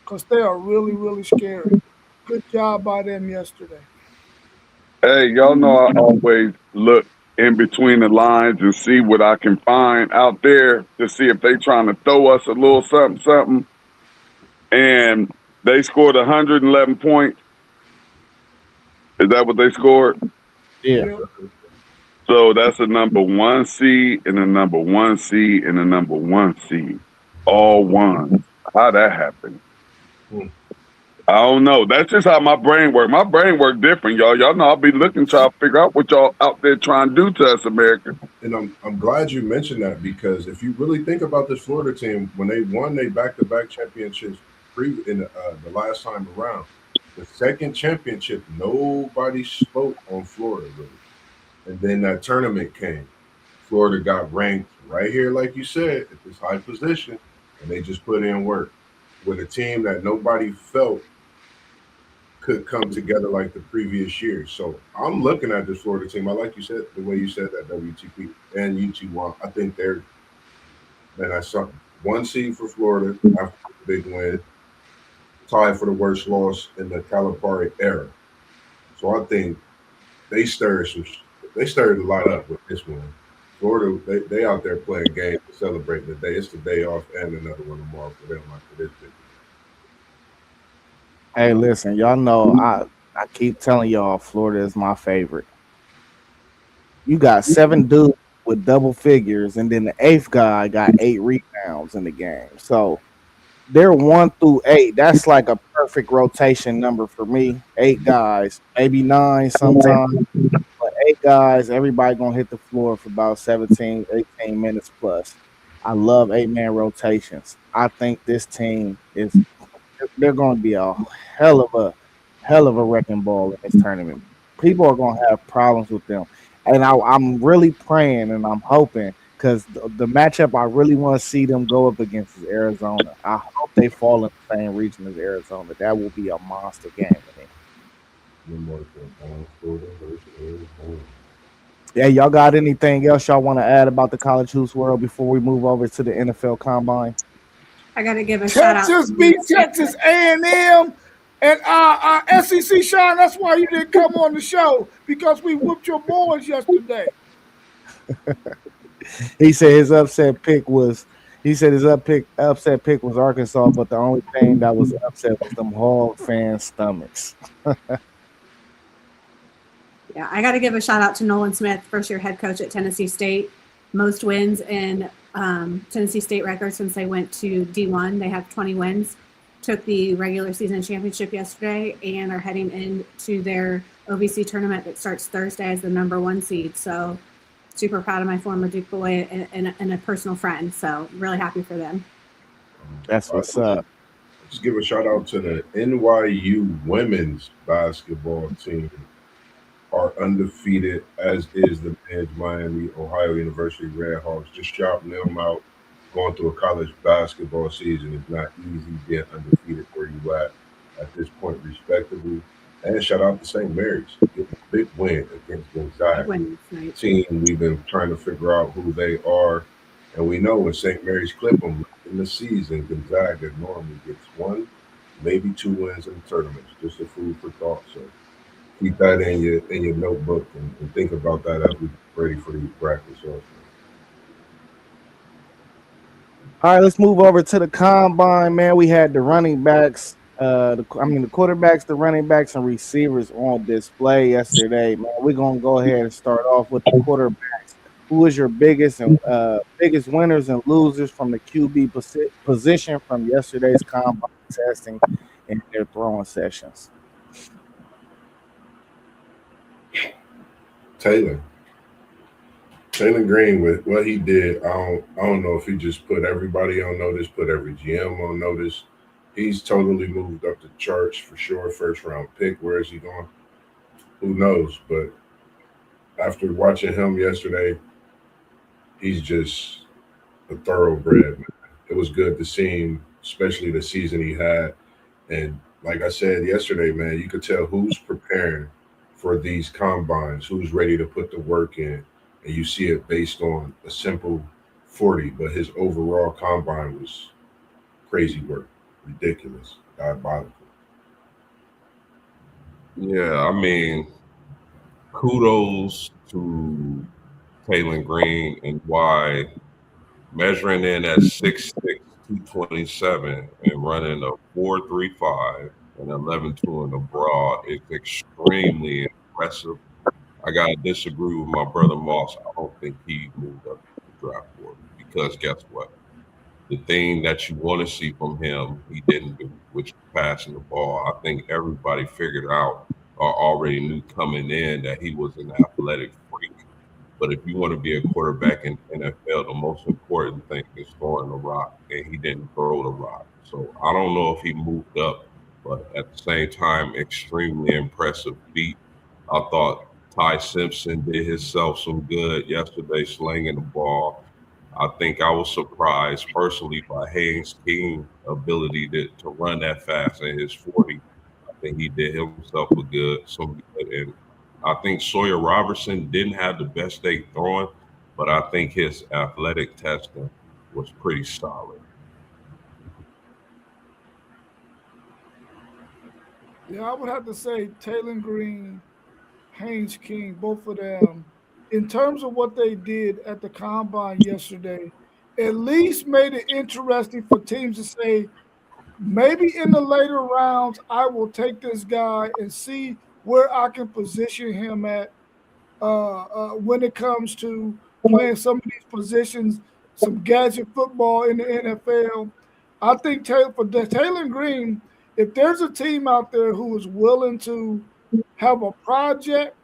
Speaker 5: because they are really, really scary. Good job by them yesterday.
Speaker 6: Hey, y'all know I always look in between the lines and see what I can find out there to see if they trying to throw us a little something. And they scored 111 points. Is that what they scored?
Speaker 1: Yeah.
Speaker 6: So that's a number 1 seed and a number 1 seed and a number 1 seed. All ones. How that happened? I don't know. That's just how my brain work. My brain work different, y'all. Y'all know I'll be looking trying to figure out what y'all out there trying to do to us, America.
Speaker 3: And I'm glad you mentioned that, because if you really think about this Florida team, when they won their back-to-back championships in the last time around, the second championship, nobody spoke on Florida really. And then that tournament came. Florida got ranked right here, like you said, at this high position, and they just put in work with a team that nobody felt could come together like the previous year. So I'm looking at this Florida team. I like you said, the way you said that, WTP and UT1. I think they're, man, that's something. 1 seed for Florida after the big win, tied for the worst loss in the Calipari era. So I think they stirred a lot up with this one. Florida, they out there playing games to celebrate the day. It's the day off and another one tomorrow for them after this big.
Speaker 1: Hey, listen, y'all know I keep telling y'all Florida is my favorite. You got 7 dudes with double figures, and then the 8th guy got 8 rebounds in the game. So they're 1 through 8. That's like a perfect rotation number for me. 8 guys, maybe 9 sometimes, but 8 guys. Everybody gonna hit the floor for about 17, 18 minutes plus. I love 8-man rotations. I think this team is. They're going to be a hell of a wrecking ball in this tournament. People are going to have problems with them, and I'm really praying and I'm hoping, because the matchup I really want to see them go up against is Arizona. I hope they fall in the same region as Arizona. That will be a monster game for me. Yeah, y'all got anything else y'all want to add about the college hoops world before we move over to the NFL Combine?
Speaker 2: I got to give a shout out.
Speaker 5: Texas beat Texas A&M and our SEC, Sean. That's why you didn't come on the show, because we whooped your boys yesterday.
Speaker 1: He said his upset pick was Arkansas, but the only thing that was upset was them Hog fan stomachs.
Speaker 2: Yeah, I got to give a shout out to Nolan Smith, first-year head coach at Tennessee State. Most wins in Tennessee State record since they went to D1. They have 20 wins. Took the regular season championship yesterday and are heading into their OVC tournament that starts Thursday as the number 1 seed. So super proud of my former Duke boy and a personal friend. So really happy for them.
Speaker 1: That's what's up.
Speaker 3: Let's give a shout out to the NYU women's basketball team. Are undefeated, as is the men's Miami Ohio University Redhawks. Just shouting them out. Going through a college basketball season is not easy. Being undefeated where you at this point, respectively. And shout out to St. Mary's, getting a big win against Gonzaga. Team we've been trying to figure out who they are, and we know when St. Mary's clip them in the season, Gonzaga normally gets 1, maybe 2 wins in the tournaments. Just a food for thought. So keep that in your notebook and think about that as we get ready for these practice also.
Speaker 1: All right, let's move over to the combine, man. We had the running backs, the quarterbacks, the running backs, and receivers on display yesterday, man. We're gonna go ahead and start off with the quarterbacks. Who is your biggest winners and losers from the QB position from yesterday's combine testing and their throwing sessions?
Speaker 3: Taylor Green, with what he did, I don't know if he just put everybody on notice, put every GM on notice. He's totally moved up the charts for sure. First round pick. Where is he going? Who knows? But after watching him yesterday, he's just a thoroughbred, man. It was good to see him, especially the season he had. And like I said yesterday, man, you could tell who's preparing for these combines, who's ready to put the work in. And you see it based on a simple 40, but his overall combine was crazy work, ridiculous, diabolical.
Speaker 4: Yeah, I mean, kudos to Taylor Green and why measuring in at 6'6", 227 and running a 4.35 and 11.2 in the broad is extremely impressive. I gotta disagree with my brother Moss. I don't think he moved up the draft board because guess what? The thing that you want to see from him, he didn't do, which is passing the ball. I think everybody figured out or already knew coming in that he was an athletic freak. But if you want to be a quarterback in the NFL, the most important thing is throwing the rock, and he didn't throw the rock. So I don't know if he moved up, but at the same time, extremely impressive feat. I thought Ty Simpson did himself some good yesterday, slinging the ball. I think I was surprised personally by Haynes King's ability to run that fast in his 40. I think he did himself some good. And I think Sawyer Robertson didn't have the best day throwing, but I think his athletic testing was pretty solid.
Speaker 5: Yeah, I would have to say Taylor Green, Haynes King, both of them, in terms of what they did at the combine yesterday, at least made it interesting for teams to say, maybe in the later rounds, I will take this guy and see where I can position him at when it comes to playing some of these positions, some gadget football in the NFL. I think Taylor Green, if there's a team out there who is willing to have a project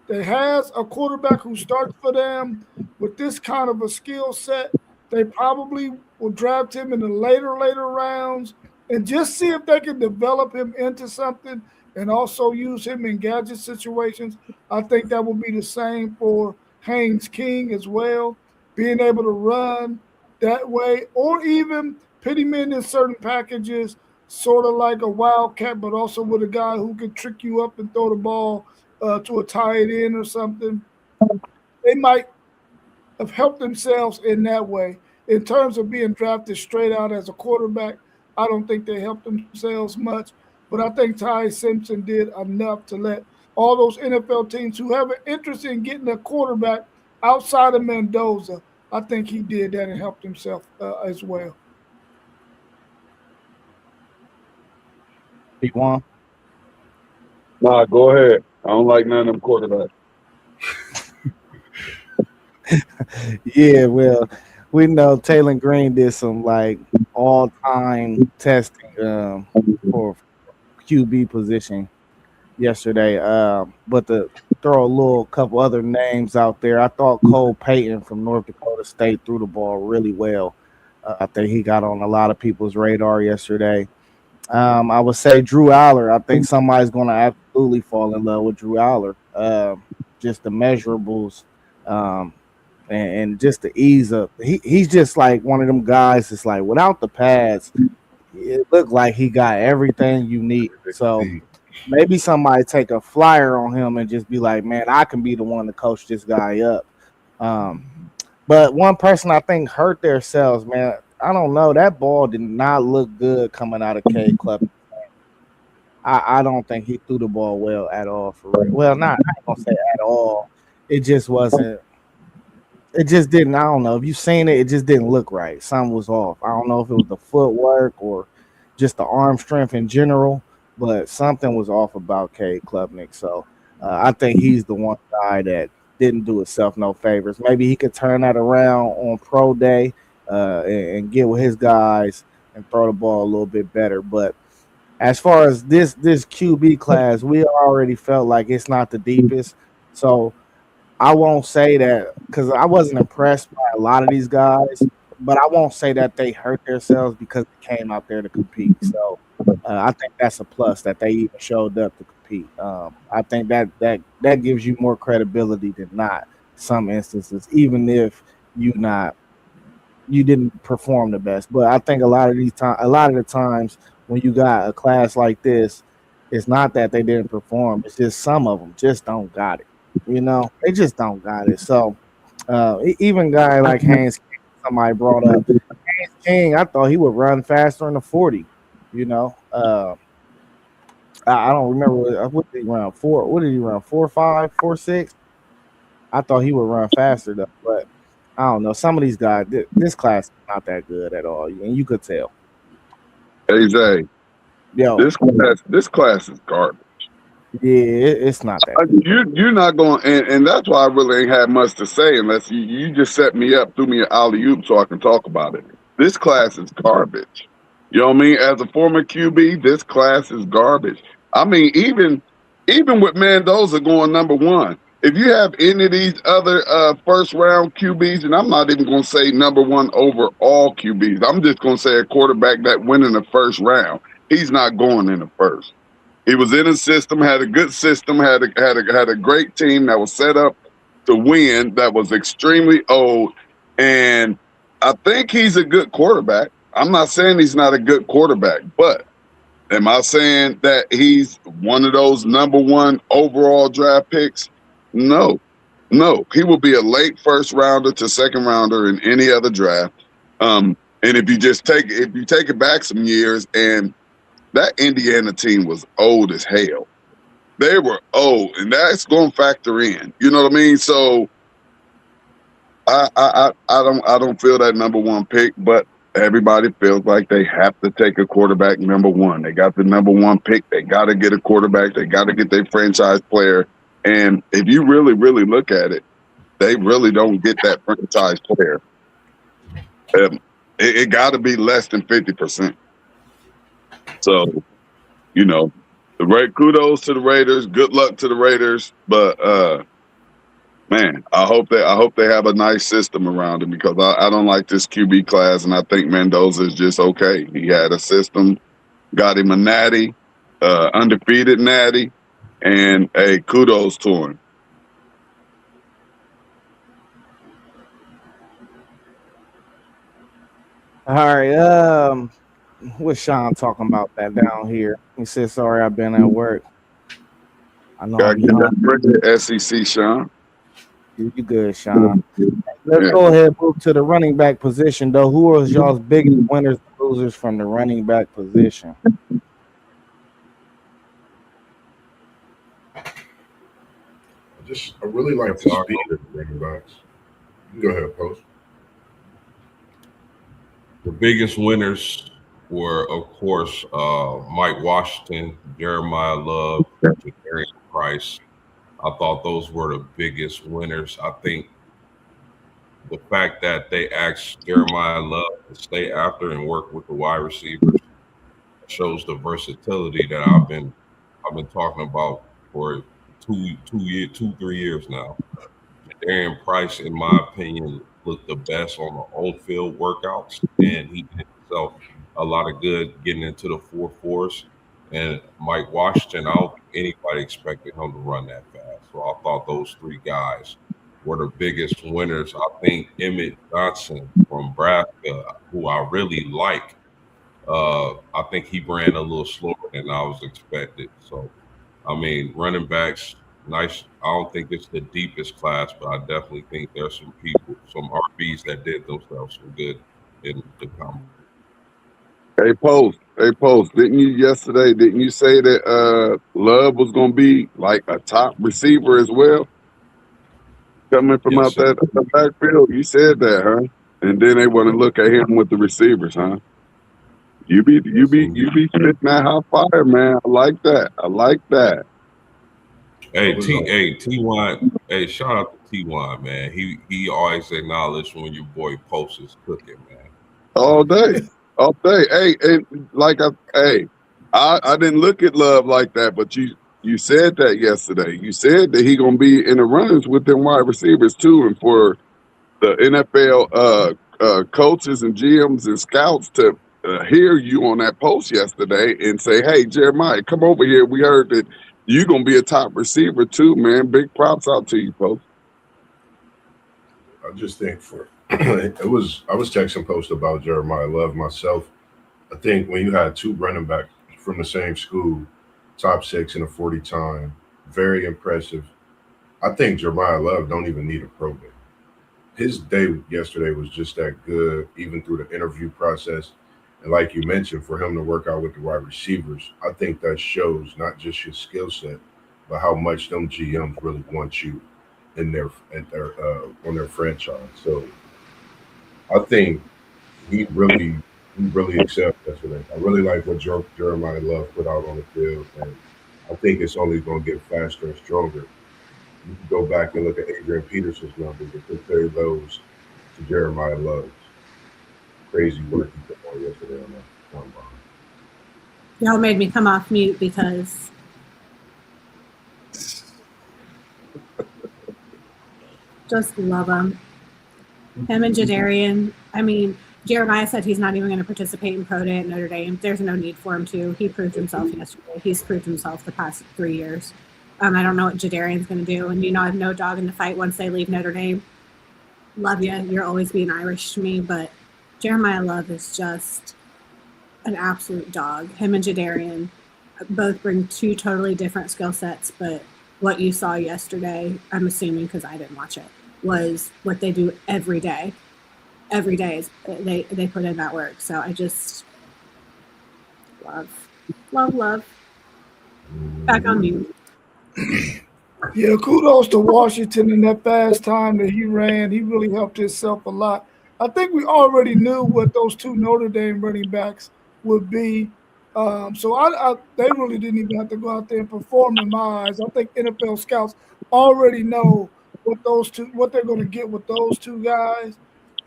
Speaker 5: that has a quarterback who starts for them with this kind of a skill set, they probably will draft him in the later rounds and just see if they can develop him into something and also use him in gadget situations. I think that will be the same for Haynes King as well, being able to run that way, or even put him in certain packages, sort of like a wildcat, but also with a guy who can trick you up and throw the ball to a tight end or something. They might have helped themselves in that way. In terms of being drafted straight out as a quarterback, I don't think they helped themselves much. But I think Ty Simpson did enough to let all those NFL teams who have an interest in getting a quarterback outside of Mendoza, I think he did that and helped himself as well.
Speaker 1: P1.
Speaker 6: Nah, go ahead. I don't like none of them quarterbacks.
Speaker 1: Yeah, well, we know Taylor Green did some like all-time testing for QB position yesterday. But to throw a little couple other names out there, I thought Cole Payton from North Dakota State threw the ball really well. I think he got on a lot of people's radar yesterday. I would say Drew Aller. I think somebody's going to absolutely fall in love with Drew Aller. Just the measurables. And just the ease of he's just like one of them guys. It's like without the pads, it looked like he got everything you need. So maybe somebody take a flyer on him and just be like, man, I can be the one to coach this guy up. But one person I think hurt themselves, man. I don't know. That ball did not look good coming out of K Club. I don't think he threw the ball well at all for real. Well, I ain't gonna say at all. It just wasn't. It just didn't. I don't know if you've seen it. It just didn't look right. Something was off. I don't know if it was the footwork or just the arm strength in general, but something was off about Cade Klubnik. So I think he's the one guy that didn't do himself no favors. Maybe he could turn that around on pro day and get with his guys and throw the ball a little bit better. But as far as this QB class, we already felt like it's not the deepest. So I won't say that because I wasn't impressed by a lot of these guys, but I won't say that they hurt themselves because they came out there to compete. So I think that's a plus that they even showed up to compete. I think that gives you more credibility than not. Some instances, even if you didn't perform the best. But I think a lot of the times when you got a class like this, it's not that they didn't perform. It's just some of them just don't got it. You know, they just don't got it. So even guy like Haynes King, somebody brought up Haynes King, I thought he would run faster in the 40. You know, I don't remember what did he run 4. What did he run 4.5, 4.6? I thought he would run faster though, but I don't know. Some of these guys, this class is not that good at all, and you could tell.
Speaker 6: Hey Zay,
Speaker 1: Yo,
Speaker 6: this class is garbage.
Speaker 1: it's not that.
Speaker 6: You're not going, and that's why I really ain't had much to say unless you just set me up, threw me an alley oop so I can talk about it. This class is garbage. You know what I mean? As a former QB, this class is garbage. I mean, even with Mendoza going number one, if you have any of these other first round QBs, and I'm not even going to say number one overall QBs, I'm just going to say a quarterback that went in the first round. He's not going in the first. He was in a system, had a good system, had a great team that was set up to win, that was extremely old, and I think he's a good quarterback. I'm not saying he's not a good quarterback, but am I saying that he's one of those number one overall draft picks? No. He will be a late first rounder to second rounder in any other draft. And if you take it back some years, and that Indiana team was old as hell. They were old, and that's going to factor in. You know what I mean? So I don't feel that number one pick, but everybody feels like they have to take a quarterback number one. They got the number one pick. They got to get a quarterback. They got to get their franchise player. And if you really, really look at it, they really don't get that franchise player. It got to be less than 50%. So, kudos to the Raiders. Good luck to the Raiders. But man, I hope they have a nice system around him, because I don't like this QB class, and I think Mendoza is just okay. He had a system, got him a natty, undefeated natty, and kudos to him.
Speaker 1: All right, what's Sean talking about that down here? He said, "Sorry, I've been at work." I know.
Speaker 6: Gotta get that SEC, Sean.
Speaker 1: You good, Sean. Let's go ahead and move to the running back position, though. Who are y'all's biggest winners and losers from the running back position?
Speaker 3: I really like the speed of the running backs. You can go ahead, Post.
Speaker 4: The biggest winners were, of course, Mike Washington, Jeremiah Love, Jadarian Price. I thought those were the biggest winners. I think the fact that they asked Jeremiah Love to stay after and work with the wide receivers shows the versatility that I've been talking about for 3 years now. Jadarian Price, in my opinion, looked the best on the on-field workouts, and he did himself a lot of good getting into the 4.4s. And Mike Washington, I don't think anybody expected him to run that fast. So I thought those three guys were the biggest winners. I think Emmett Johnson from Nebraska, who I really like, I think he ran a little slower than I was expected. So, I mean, running backs, nice. I don't think it's the deepest class, but I definitely think there's some people, some RBs that did themselves some good in the company.
Speaker 6: Hey, Post, didn't you say that Love was going to be like a top receiver as well? Coming from out that backfield, you said that, huh? And then they want to look at him with the receivers, huh? You be spitting that hot fire, man. I like that.
Speaker 4: Hey, T1, hey, shout out to T1, man. He always acknowledged when your boy Post is cooking, man.
Speaker 6: All day. Hey, and I didn't look at Love like that, but you said that yesterday. You said that he gonna be in the runnings with them wide receivers too, and for the NFL coaches and GMs and scouts to hear you on that post yesterday and say, "Hey, Jeremiah, come over here. We heard that you're gonna be a top receiver too, man. Big props out to you, folks."
Speaker 3: I just think I was texting Post about Jeremiah Love myself. I think when you had two running backs from the same school, top 6 in a 40 time, very impressive. I think Jeremiah Love don't even need a pro day. His day yesterday was just that good, even through the interview process. And like you mentioned, for him to work out with the wide receivers, I think that shows not just your skill set, but how much them GMs really want you in on their franchise. So I think he really excelled yesterday. I really like what Jeremiah Love put out on the field, and I think it's only going to get faster and stronger. You can go back and look at Adrian Peterson's numbers and compare those to Jeremiah Love's. Crazy work he put on yesterday on that combine.
Speaker 2: Y'all made me come off mute because just love him. Him and Jadarian. I mean, Jeremiah said he's not even going to participate in Pro Day at Notre Dame. There's no need for him to. He proved himself yesterday. He's proved himself the past 3 years. I don't know what Jadarian's going to do. And, I have no dog in the fight once they leave Notre Dame. Love you. You're always being Irish to me. But Jeremiah Love is just an absolute dog. Him and Jadarian both bring two totally different skill sets. But what you saw yesterday, I'm assuming because I didn't watch it, was what they do every day. Every day they put in that work. So I just love. Back on you.
Speaker 5: Yeah, kudos to Washington in that fast time that he ran. He really helped himself a lot. I think we already knew what those two Notre Dame running backs would be. So they really didn't even have to go out there and perform in my eyes. I think NFL scouts already know what they're going to get with those two guys.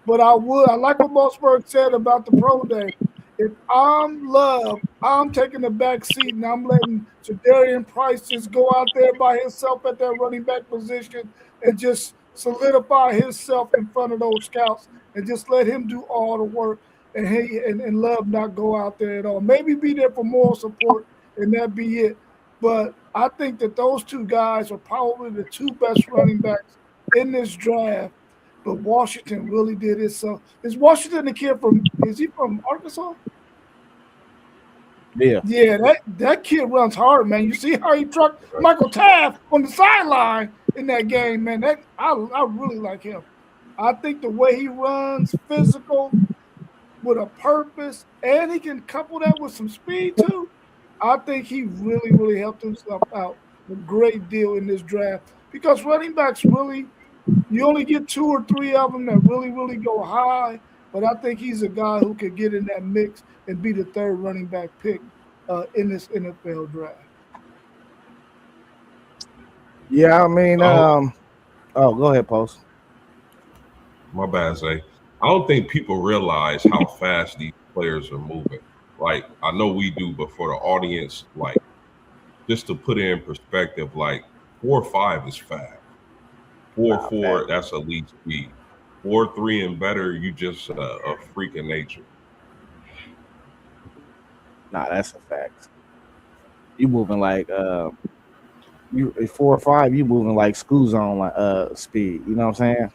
Speaker 5: But I like what Mossberg said about the Pro Day. If I'm Love, I'm taking the back seat and I'm letting Jadarian Price just go out there by himself at that running back position and just solidify himself in front of those scouts and just let him do all the work and Love not go out there at all. Maybe be there for moral support and that be it. But I think that those two guys are probably the two best running backs in this draft. But Washington really did it. So is Washington the kid is he from Arkansas?
Speaker 1: Yeah.
Speaker 5: Yeah, that kid runs hard, man. You see how he trucked Michael Taft on the sideline in that game, man. I really like him. I think the way he runs, physical, with a purpose, and he can couple that with some speed too. I think he really, really helped himself out a great deal in this draft because running backs really, you only get 2 or 3 of them that really, really go high. But I think he's a guy who could get in that mix and be the third running back pick in this NFL draft.
Speaker 1: Yeah, I mean, go ahead, Post.
Speaker 4: My bad, Zay. I don't think people realize how fast these players are moving. Like, I know we do, but for the audience, like, just to put it in perspective, like 4.5 is fast. 4.4, that's elite speed. 4.3 and better, you just a freak of nature.
Speaker 1: Nah, that's a fact. You moving like you 4 or 5, you moving like school zone like speed. You know what I'm saying?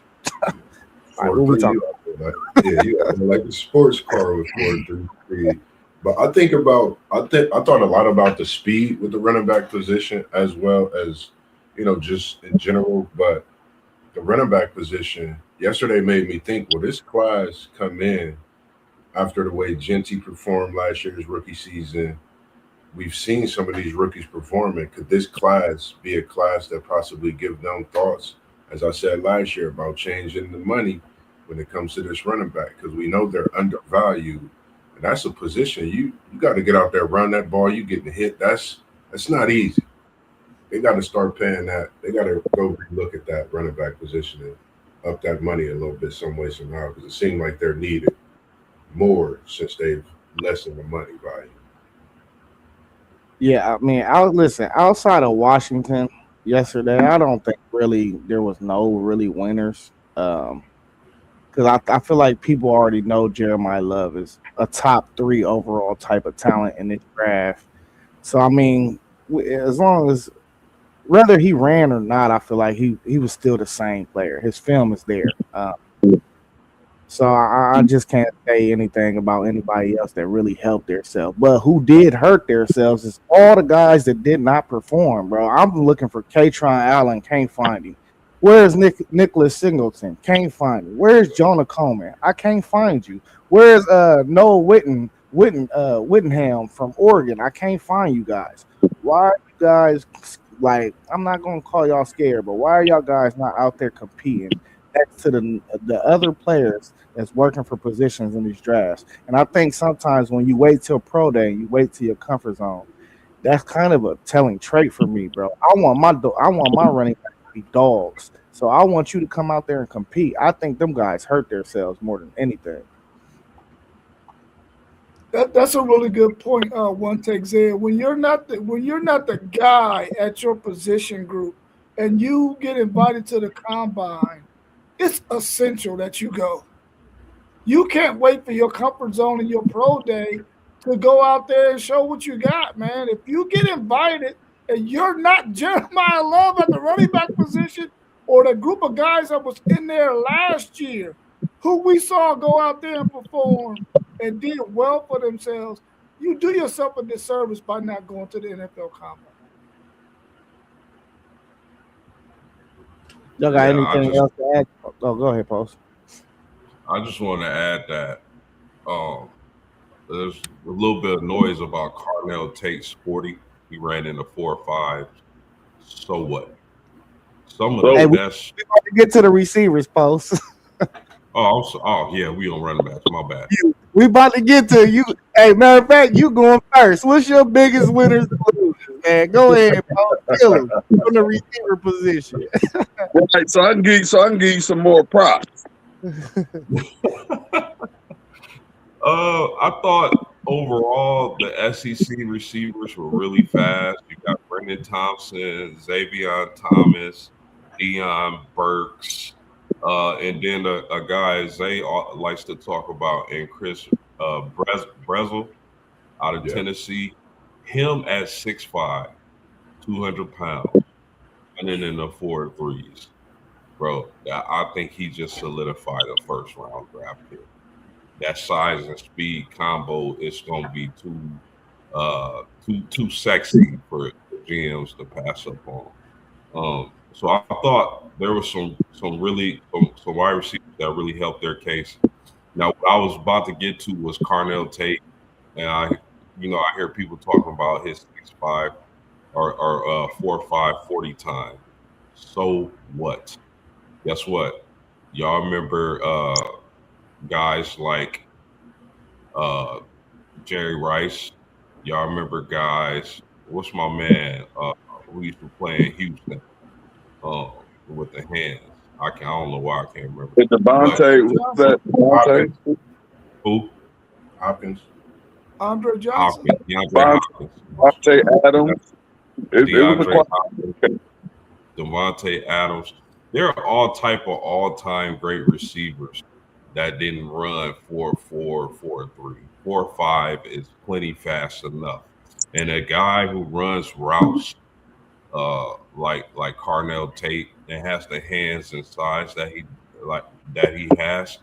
Speaker 1: All right, what we talking
Speaker 3: about? Yeah, you like a sports car with 4.3 speed. But I thought a lot about the speed with the running back position as well as, just in general. But the running back position yesterday made me think, will this class come in after the way Genty performed last year's rookie season? We've seen some of these rookies performing. Could this class be a class that possibly give them thoughts, as I said last year, about changing the money when it comes to this running back? Because we know they're undervalued. And that's a position you got to get out there, run that ball. You getting hit. That's not easy. They got to start paying that. They got to go look at that running back position and up that money a little bit some way, somehow, because it seemed like they're needed more since they've lessened the money value.
Speaker 1: Yeah, I mean, outside of Washington yesterday, I don't think really there was no really winners. Because I feel like people already know Jeremiah Love is a top 3 overall type of talent in this draft. So, I mean, as long as whether he ran or not, I feel like he was still the same player. His film is there. So I just can't say anything about anybody else that really helped themselves. But who did hurt themselves is all the guys that did not perform, bro. I'm looking for Katron Allen, can't find him. Where's Nicholas Singleton? Can't find him. Where's Jonah Coleman? I can't find you. Where's Noah Whittingham from Oregon? I can't find you guys. Why are you guys like? I'm not gonna call y'all scared, but why are y'all guys not out there competing next to the other players that's working for positions in these drafts? And I think sometimes when you wait till Pro Day, you wait till your comfort zone, That's kind of a telling trait for me, bro. I want my running back to be dogs. So I want you to come out there and compete. I think them guys hurt themselves more than anything.
Speaker 5: That's a really good point. One take Zed. When you're not the guy at your position group, and you get invited to the combine, it's essential that you go. You can't wait for your comfort zone and your pro day to go out there and show what you got, man. If you get invited and you're not Jeremiah Love at the running back position or the group of guys that was in there last year, who we saw go out there and perform and did well for themselves, you do yourself a disservice by not going to the NFL Combine.
Speaker 1: Y'all got anything else to add? Oh, go ahead, Post.
Speaker 4: I just want to add that there's a little bit of noise about Carnell Tate's 40. He ran in the 4.5. So what? Some of the best.
Speaker 1: We about to get to the receivers, Post.
Speaker 4: Yeah, we on running backs. My bad.
Speaker 1: We about to get to you. Hey, matter of fact, you going first. What's your biggest winners and losers, man? Go ahead, Post. Kill him from the receiver position.
Speaker 6: Right, so I can give you some more props.
Speaker 4: I thought overall the SEC receivers were really fast. You got Brendan Thompson, Xavier Thomas, Deion Burks, and then a guy Zay likes to talk about, and Chris Brezel out of Tennessee. Him at 6'5", 200 pounds, running in the 4.3s. Bro, I think he just solidified a first-round draft pick. That size and speed combo is going to be too sexy for GMs to pass up on. So I thought there was some wide receivers that really helped their case. Now, what I was about to get to was Carnell Tate, and I hear people talking about his 6'5" or 4.5 40 time. So what? Guess what? Y'all remember guys like Jerry Rice? Y'all remember guys? What's my man who used to play in Houston with the hands? I don't know why I can't remember.
Speaker 6: Devontae.
Speaker 4: Who?
Speaker 3: Hopkins.
Speaker 5: Andre Johnson.
Speaker 6: Devontae Adams.
Speaker 4: Devontae Adams. There are all type of all-time great receivers that didn't run 4.4, 4.3. 4.5 is plenty fast enough. And a guy who runs routes like Carnell Tate and has the hands and size that he has,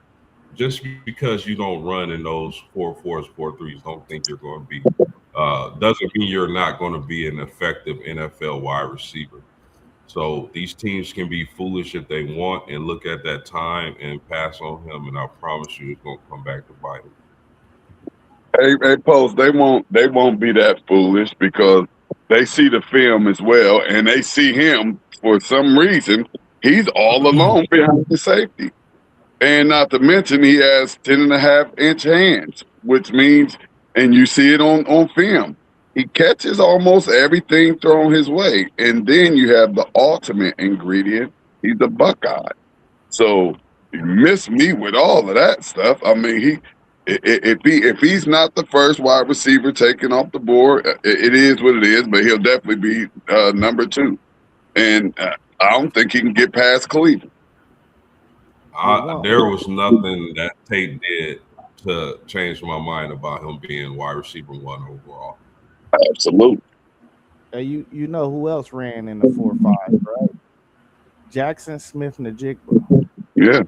Speaker 4: just because you don't run in those 4.4s, 4.3s, don't think you're going to be doesn't mean you're not going to be an effective NFL wide receiver. So these teams can be foolish if they want and look at that time and pass on him, and I promise you it's going to come back to bite him.
Speaker 6: Hey, Post, they won't be that foolish because they see the film as well, and they see him for some reason. He's all alone behind the safety. And not to mention he has 10.5-inch hands, which means, and you see it on film, he catches almost everything thrown his way. And then you have the ultimate ingredient. He's a Buckeye. So you miss me with all of that stuff. I mean, if he's not the first wide receiver taken off the board, it is what it is, but he'll definitely be number 2. And I don't think he can get past Cleveland.
Speaker 4: There was nothing that Tate did to change my mind about him being wide receiver 1 overall.
Speaker 6: Absolutely.
Speaker 1: You know who else ran in the 4.5, right? Jackson Smith-Njigba.
Speaker 6: Yeah.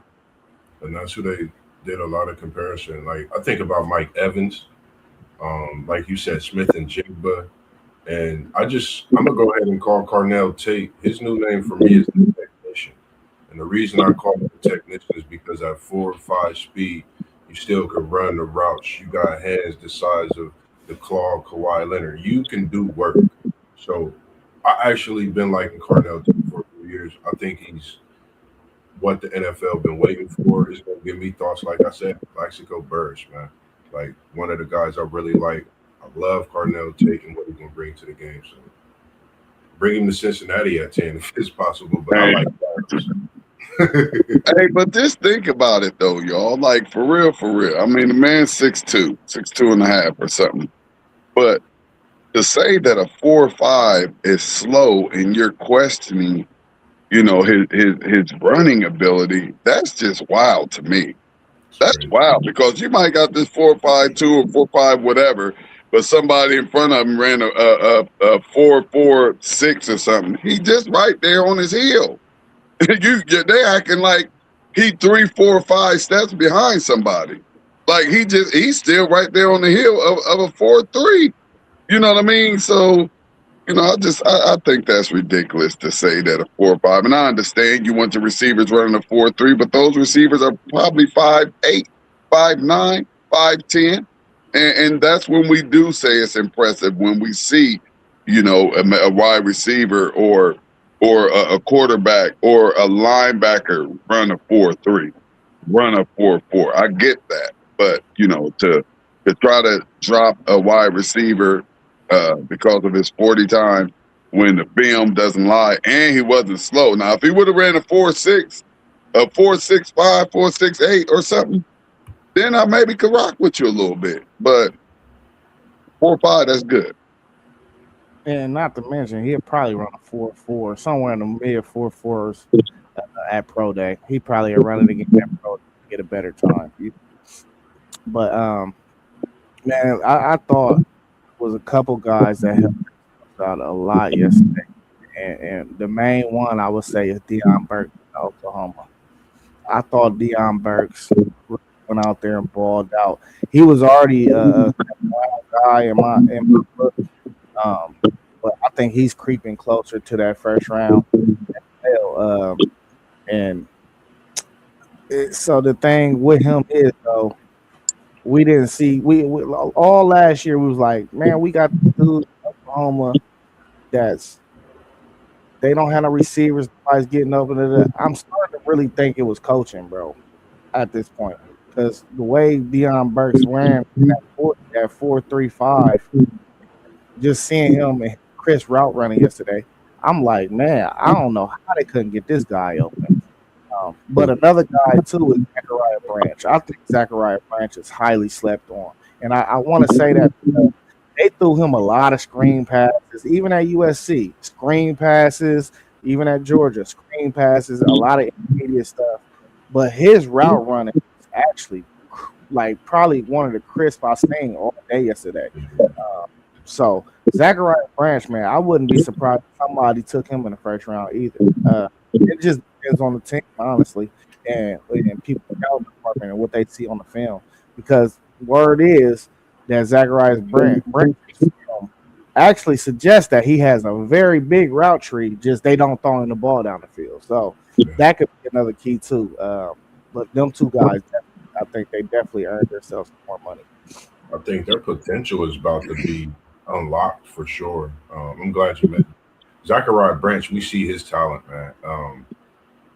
Speaker 3: And that's who they did a lot of comparison. Like I think about Mike Evans, like you said, Smith-Njigba. And I'm gonna go ahead and call Carnell Tate. His new name for me is the technician. And the reason I call him the technician is because at 4.5 speed, you still can run the routes. You got hands the size of the claw of Kawhi Leonard. You can do work. So I actually been liking Carnell Tate for a few years. I think he's what the NFL been waiting for. Is going to give me thoughts, like I said, Plaxico Burress, man. Like one of the guys I really like. I love Cardinal Tate and what he's going to bring to the game. So bring him to Cincinnati at 10 if it's possible. But I like Dallas.
Speaker 6: Hey, but just think about it though, y'all. Like for real, for real. I mean, the man's 6'2", 6'2.5" or something. But to say that a 4.5 is slow and you're questioning, you know, his running ability, that's just wild to me. That's
Speaker 3: Crazy.
Speaker 6: wild because you might got this 4.52 or 4.5 whatever, but somebody in front of him ran a 4.46 or something. He just right there on his heel. They acting like he 3, 4, 5 steps behind somebody. Like he's still right there on the heel of a 4.3. You know what I mean? So, you know, I think that's ridiculous to say that a 4.5. And I understand you want the receivers running a 4.3, but those receivers are probably 5'8", 5'9", 5'10". And that's when we do say it's impressive when we see, you know, a wide receiver or a quarterback or a linebacker run a 4.3, run a 4.4. I get that. But, you know, to try to drop a wide receiver because of his 40 time when the film doesn't lie and he wasn't slow. Now, if he would have ran a 4.6, a 4.65, 4.68 or something, then I maybe could rock with you a little bit. But 4.5, that's good.
Speaker 1: And not to mention, he'll probably run a 4.4, somewhere in the mid 4.4s at Pro Day. He probably will run it again at Pro Day to get a better time. But man, I thought it was a couple guys that helped out a lot yesterday, and the main one I would say is Deion Burks in Oklahoma. I thought Deion Burks went out there and balled out. He was already a guy in my book. But I think he's creeping closer to that first round. So the thing with him is, though, we didn't see we all last year. We was like, man, we got dudes in Oklahoma they don't have no receivers. Nobody's getting open to that. I'm starting to really think it was coaching, bro, at this point, because the way Deion Burks ran that 4.35, just seeing him and Chris route running yesterday, I'm like, man, I don't know how they couldn't get this guy open. But another guy too is Zachariah Branch. I think Zachariah Branch is highly slept on, and I want to say that they threw him a lot of screen passes, even at USC, screen passes, even at Georgia, screen passes, a lot of intermediate stuff. But his route running is actually like probably one of the crisp I've seen all day yesterday. So Zachariah Branch, man, I wouldn't be surprised if somebody took him in the first round either. It just depends on the team, honestly, and people department and what they see on the film. Because word is that Zachariah Branch actually suggests that he has a very big route tree, just they don't throw him the ball down the field. So that could be another key too. But them two guys, I think they definitely earned themselves more money.
Speaker 3: I think their potential is about to be unlocked for sure. I'm glad you met Zachariah Branch. We see his talent, man.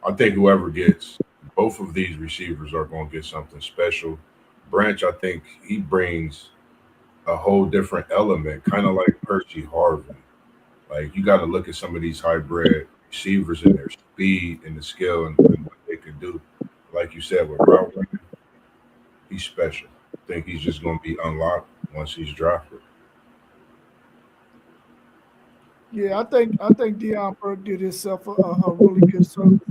Speaker 3: I think whoever gets both of these receivers are going to get something special. Branch, I think he brings a whole different element, kind of like Percy Harvin. Like you got to look at some of these hybrid receivers and their speed and the skill and what they can do. Like you said, with route running, he's special. I think he's just going to be unlocked once he's drafted.
Speaker 5: Yeah, I think Deion Burke did himself a really good service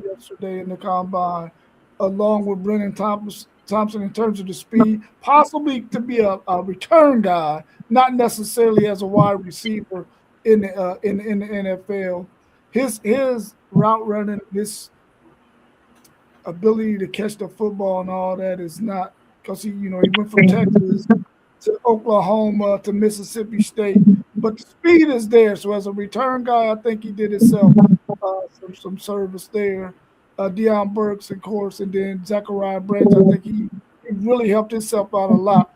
Speaker 5: yesterday in the combine, along with Brennan Thompson in terms of the speed, possibly to be a return guy, not necessarily as a wide receiver in the NFL. His route running, his ability to catch the football and all that is not, because he went from Texas to Oklahoma to Mississippi State, but the speed is there. So as a return guy, I think he did himself some service there. Deion Burks, of course, and then Zachariah Branch. I think he really helped himself out a lot.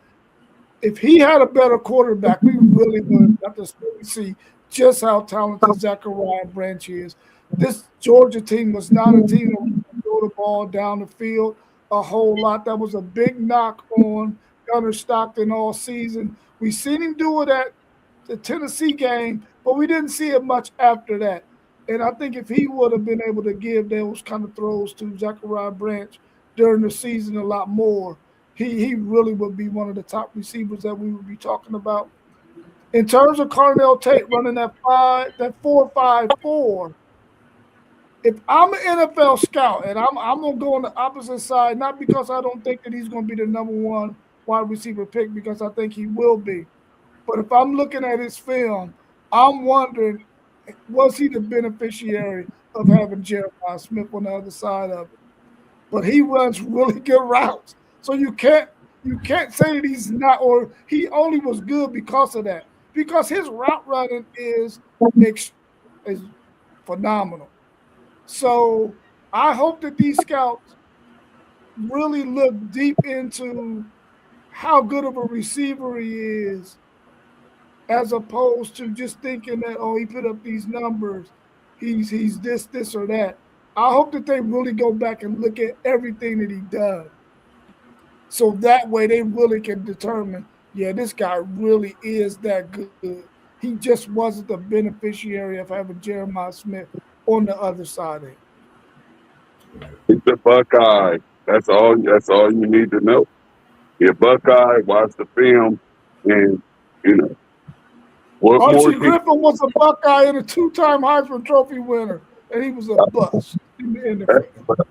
Speaker 5: If he had a better quarterback, we really would have to see just how talented Zachariah Branch is. This Georgia team was not a team that would throw the ball down the field a whole lot. That was a big knock on Gunnar Stockton all season. We seen him do it at the Tennessee game, but we didn't see it much after that. And I think if he would have been able to give those kind of throws to Zachariah Branch during the season a lot more, he really would be one of the top receivers that we would be talking about. In terms of Carnell Tate running that 4.54, if I'm an NFL scout and I'm gonna go on the opposite side, not because I don't think that he's gonna be the number one wide receiver pick, because I think he will be. But if I'm looking at his film, I'm wondering, was he the beneficiary of having Jeremiah Smith on the other side of it? But he runs really good routes. So you can't say that he's not, or he only was good because of that. Because his route running is phenomenal. So I hope that these scouts really look deep into how good of a receiver he is, as opposed to just thinking that, oh, he put up these numbers, he's this or that. I hope that they really go back and look at everything that he does. So that way they really can determine, yeah, this guy really is that good. He just wasn't the beneficiary of having Jeremiah Smith on the other side of it.
Speaker 6: He's a Buckeye. That's all you need to know. You're a Buckeye, watch the film, and what
Speaker 5: Archie Griffin was a Buckeye and a 2-time Heisman Trophy winner, and he was a bust in the NFL.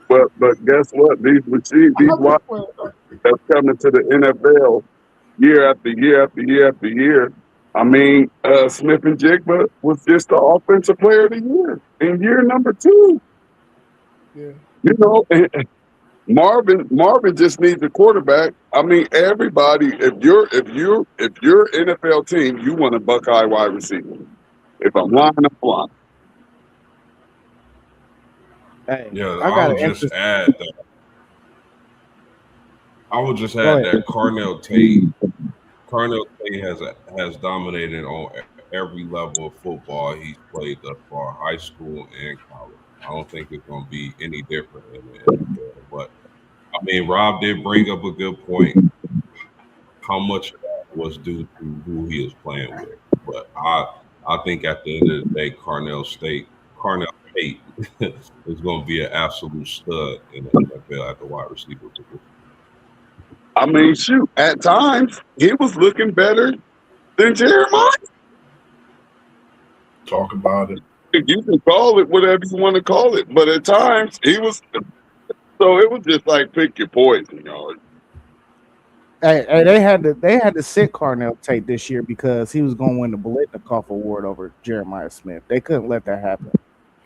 Speaker 6: But guess what? These wide that's coming to the NFL year after year after year after year. I mean, Smith and Jigba was just the offensive player of the year in year number 2.
Speaker 5: Yeah.
Speaker 6: Marvin just needs a quarterback. I mean, everybody, if you're NFL team, you want a Buckeye wide receiver. If I'm lying, I'm lying.
Speaker 1: Hey,
Speaker 4: Yeah,
Speaker 1: I
Speaker 4: would just add that Carnell Tate has dominated on every level of football he's played thus far, high school and college. I don't think it's going to be any different in the NFL. But, I mean, Rob did bring up a good point. How much of that was due to who he is playing with. But I think at the end of the day, Carnell Tate is going to be an absolute stud in the NFL at the wide receiver position.
Speaker 6: I mean, shoot, at times, he was looking better than Jeremiah.
Speaker 3: Talk about it.
Speaker 6: You can call it whatever you want to call it, but at times he was. So it was just like pick your poison, y'all.
Speaker 1: Hey, they had to sit Carnell Tate this year because he was going to win the Biletnikoff Award over Jeremiah Smith. They couldn't let that happen.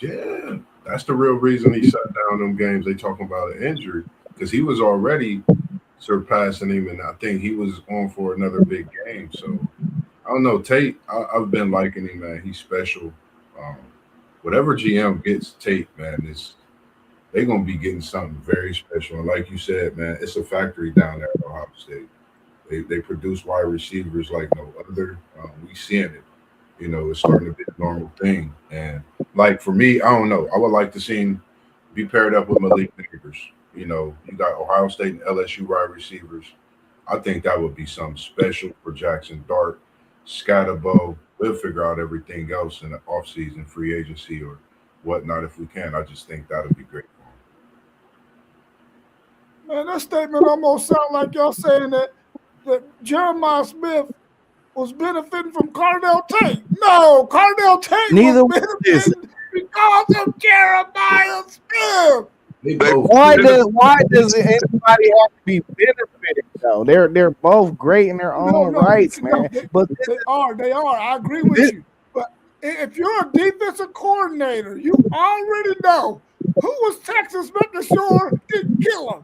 Speaker 3: Yeah, that's the real reason he shut down them games. They talking about an injury because he was already surpassing him, and I think he was on for another big game. So I don't know, Tate. I've been liking him, man. He's special. Whatever GM gets Tate, man, they're gonna be getting something very special. And like you said, man, it's a factory down there at Ohio State. They produce wide receivers like no other. We seeing it. It's starting to be a normal thing. And like for me, I don't know. I would like to see him be paired up with Malik Neighbors. You got Ohio State and LSU wide receivers. I think that would be something special for Jackson Dart, Scatterbo. We'll figure out everything else in the offseason, free agency or whatnot if we can. I just think that would be great for him.
Speaker 5: Man, that statement almost sounds like y'all saying that Jeremiah Smith was benefiting from Carnell Tate. No, Carnell Tate was benefiting because of Jeremiah Smith.
Speaker 1: Why does anybody have to be benefited though? They're both great in their own rights, man. But
Speaker 5: they are. I agree with you. But if you're a defensive coordinator, you already know who was Texas making sure didn't kill him.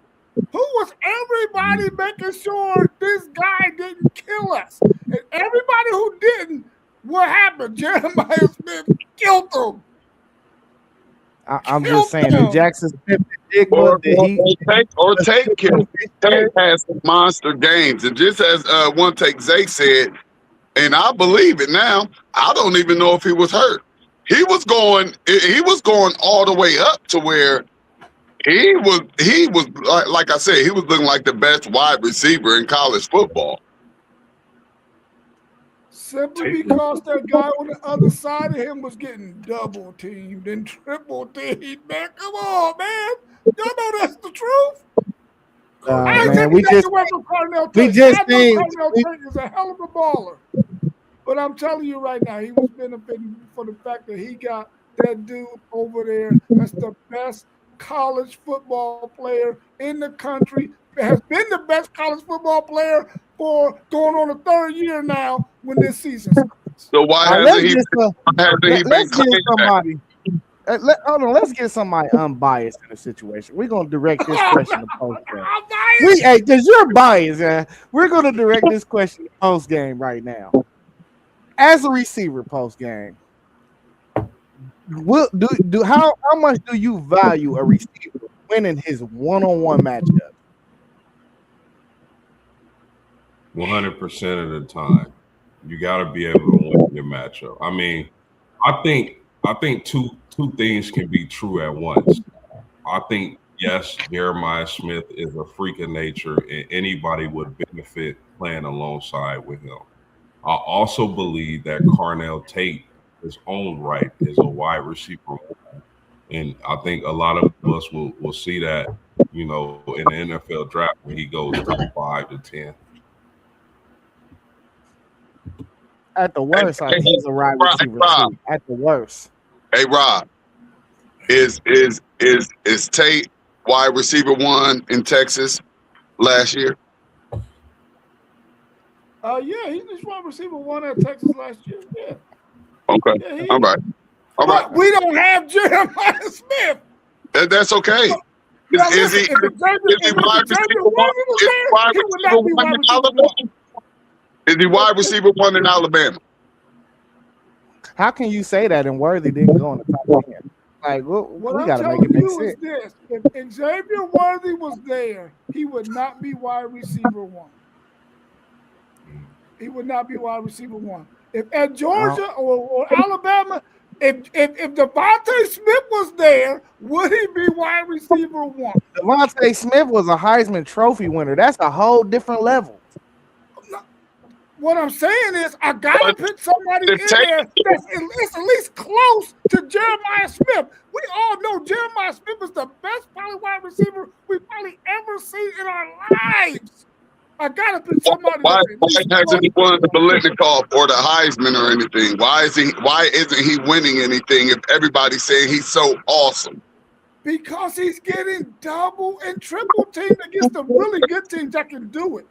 Speaker 5: Who was everybody making sure this guy didn't kill us? And everybody who didn't, what happened? Jeremiah Smith killed them.
Speaker 1: I'm just saying, did Jackson Smith Tate
Speaker 6: killed. Tate has some monster games, and just as One Take Zay said, and I believe it now, I don't even know if he was hurt. He was going all the way up to where he was like I said, he was looking like the best wide receiver in college football.
Speaker 5: Simply because that guy on the other side of him was getting double teamed and triple teamed. Man, come on, man. Y'all know that's the truth. I ain't
Speaker 1: man,
Speaker 5: taking nothing away from Carnell Tate. I know Carnell Tate is a hell of a baller. But I'm telling you right now, he was benefiting for the fact that he got that dude over there that's the best college football player in the country, has been the best college football player for going on the third year now when this season starts.
Speaker 6: So why hasn't he been
Speaker 1: let's get
Speaker 6: claiming
Speaker 1: somebody. Hold on, let's get somebody unbiased in the situation. We're gonna direct this question to post game. Hey, because you're biased, man. We're gonna direct this question to post game right now. As a receiver, post game, how much do you value a receiver winning his one-on-one matchup?
Speaker 4: 100% of the time, you got to be able to win your matchup. I mean, I think two things can be true at once. I think yes, Jeremiah Smith is a freak of nature, and anybody would benefit playing alongside with him. I also believe that Carnell Tate, his own right, is a wide receiver, and I think a lot of us will see that, in the NFL draft when he goes from 5 to 10.
Speaker 1: At the worst, I think he's a wide receiver too. At the worst.
Speaker 6: Hey Rob, is Tate wide receiver 1 in Texas last year?
Speaker 5: Yeah, he was wide receiver 1 at Texas last year. Yeah.
Speaker 6: Okay.
Speaker 5: Yeah,
Speaker 6: All right.
Speaker 5: But we don't have Jeremiah Smith.
Speaker 6: That's okay. Is he wide receiver 1 in Alabama? Is he wide receiver 1 in Alabama?
Speaker 1: How can you say that and Worthy didn't go in the top 10? Like, we got to make it make sense.
Speaker 5: This. If Xavier Worthy was there, he would not be wide receiver 1. He would not be wide receiver 1. If at Georgia or Alabama, if Devontae Smith was there, would he be wide receiver 1?
Speaker 1: Devontae Smith was a Heisman Trophy winner. That's a whole different level.
Speaker 5: What I'm saying is, I gotta put somebody in there that's at least close to Jeremiah Smith. We all know Jeremiah Smith is the best probably wide receiver we've probably ever seen in our lives. I gotta put somebody.
Speaker 6: Why hasn't he won the Biletnikoff or the Heisman or anything? Why isn't he winning anything if everybody's saying he's so awesome?
Speaker 5: Because he's getting double and triple teamed against the really good teams that can do it.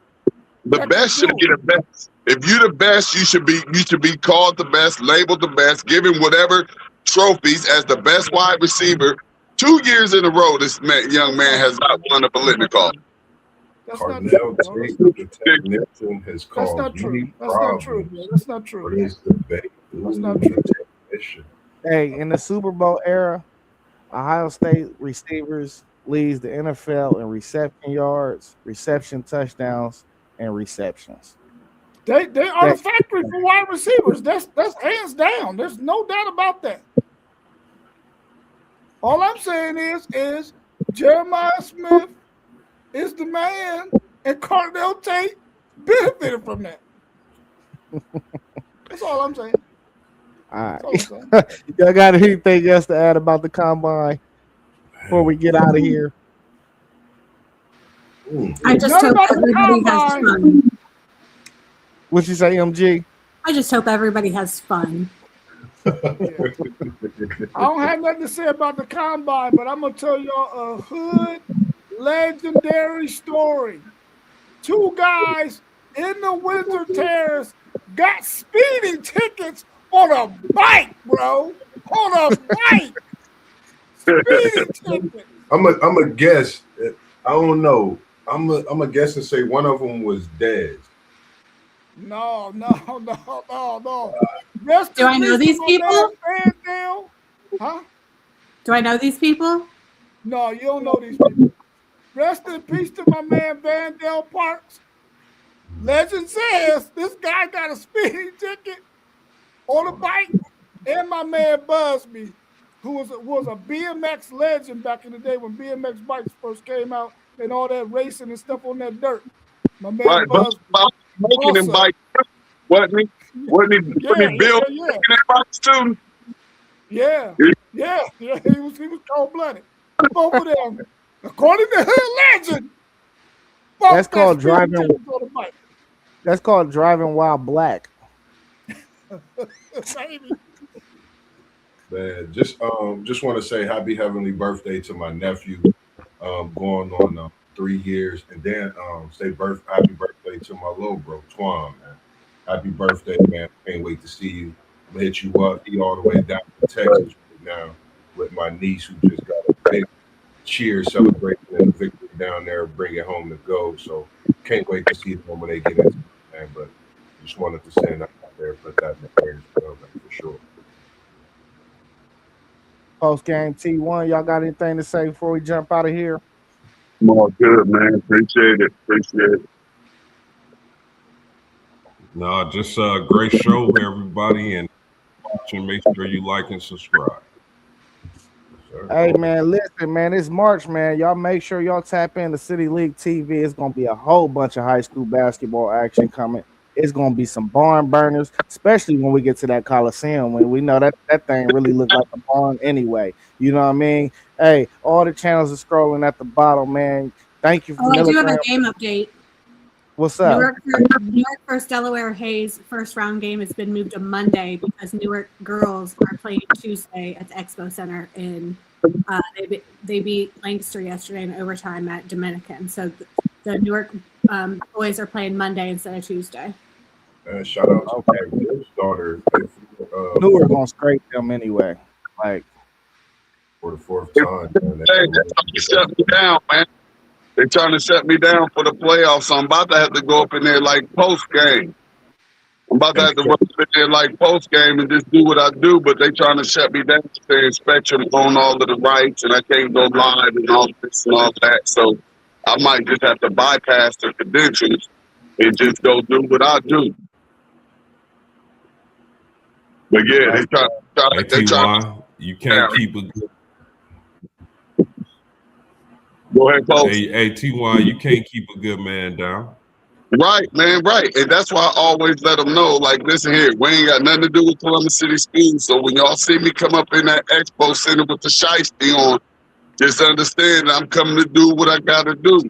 Speaker 6: The best should be the best. If you're the best, you should be called the best, labeled the best, given whatever trophies as the best wide receiver. 2 years in a row, this young man has not won a Biletnikoff.
Speaker 3: Carnell Tate, the technician, has caused many problems.
Speaker 5: That's not true.
Speaker 3: For this debate.
Speaker 5: That's not true.
Speaker 1: Hey, in the Super Bowl era, Ohio State receivers leads the NFL in reception yards, reception touchdowns, and receptions.
Speaker 5: They are the factory for wide receivers. That's hands down. There's no doubt about that. All I'm saying is Jeremiah Smith is the man, and Carnell Tate benefited from that. That's all I'm saying.
Speaker 1: All right. Y'all got anything else to add about the combine before we get out of here?
Speaker 2: I just hope everybody has fun.
Speaker 1: What'd you say, MG?
Speaker 2: I just hope everybody has fun.
Speaker 5: I don't have nothing to say about the combine, but I'm going to tell y'all a hood legendary story. 2 guys in the Windsor Terrace got speeding tickets on a bike, bro. On a bike. Speeding tickets.
Speaker 3: I'm a guess. I don't know. I'm a guess and say one of them was Dez.
Speaker 5: No.
Speaker 2: Do I know these people?
Speaker 5: Huh?
Speaker 2: Do I know these people?
Speaker 5: No, you don't know these people. Rest in peace to my man Vandale Parks. Legend says this guy got a speeding ticket on a bike, and my man Busby, who was a BMX legend back in the day when BMX bikes first came out and all that racing and stuff on that dirt. My man Busby.
Speaker 6: Making him bike, wasn't he? Wasn't he built
Speaker 5: yeah.
Speaker 6: in that box too?
Speaker 5: Yeah. He was cold blooded. Both of them, according to Hood Legend.
Speaker 1: That's called driving. That's called driving while black.
Speaker 3: Man, just want to say happy heavenly birthday to my nephew, going on 3 years, and then happy birthday to my little bro Twan, man. Happy birthday, man! Can't wait to see you. I'm gonna hit you up. He all the way down to Texas right now with my niece who just got a big cheer celebration and a victory down there, bring it home to go. So can't wait to see them when they get into it, man. But just wanted to send that out there, put that in the prayers for sure.
Speaker 1: Post game T1, y'all got anything to say before we jump out of here?
Speaker 6: More good, man. Appreciate it.
Speaker 4: No, just a great show, everybody, and watching. Make sure you like and subscribe.
Speaker 1: Hey man, listen, man, it's March, man. Y'all make sure y'all tap into City League TV. It's gonna be a whole bunch of high school basketball action coming. It's gonna be some barn burners, especially when we get to that Coliseum. When we know that thing really looked like a barn anyway. You know what I mean? Hey, all the channels are scrolling at the bottom, man. Thank you for
Speaker 2: I do have a game update.
Speaker 1: What's up?
Speaker 2: Newark versus Delaware Hayes first round game has been moved to Monday because Newark girls are playing Tuesday at the Expo Center in they beat Lancaster yesterday in overtime at Dominican. So the Newark boys are playing Monday instead of Tuesday.
Speaker 3: Shout out to my daughter.
Speaker 1: Newark gonna scrape them anyway. Like
Speaker 3: for the fourth time.
Speaker 6: Hey, they shut me down, man. They're trying to shut me down for the playoffs. So I'm about to have to go up in there like post game. I'm about to have to run up in there like post game and just do what I do, but they trying to shut me down. They're inspection on all of the rights, and I can't go live and all this and all that. So I might just have to bypass the credentials and just go do what I do. But yeah, they try.
Speaker 4: You can't keep a good.
Speaker 6: Go ahead, Paul.
Speaker 4: Hey, TY, you can't keep a good man down.
Speaker 6: Right, man, right. And that's why I always let them know, like, listen here, we ain't got nothing to do with Columbus City Schools. So when y'all see me come up in that expo center with the shiesty on, just understand I'm coming to do what I got to do.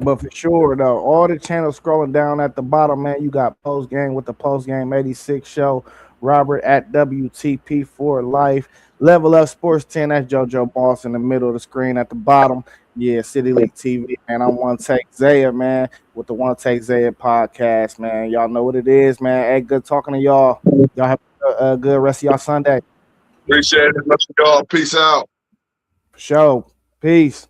Speaker 1: But for sure, though, all the channels scrolling down at the bottom, man, you got Post Game with the Post Game 86 show, Robert at WTP for Life, Level Up Sports 10, that's JoJo Boss in the middle of the screen at the bottom. Yeah, City League TV, and I'm One Take Zaya, man, with the One Take Zaya podcast, man. Y'all know what it is, man. Hey, good talking to y'all. Y'all have a good rest of y'all Sunday.
Speaker 6: Appreciate it. Love y'all. Peace out.
Speaker 1: For sure. Peace.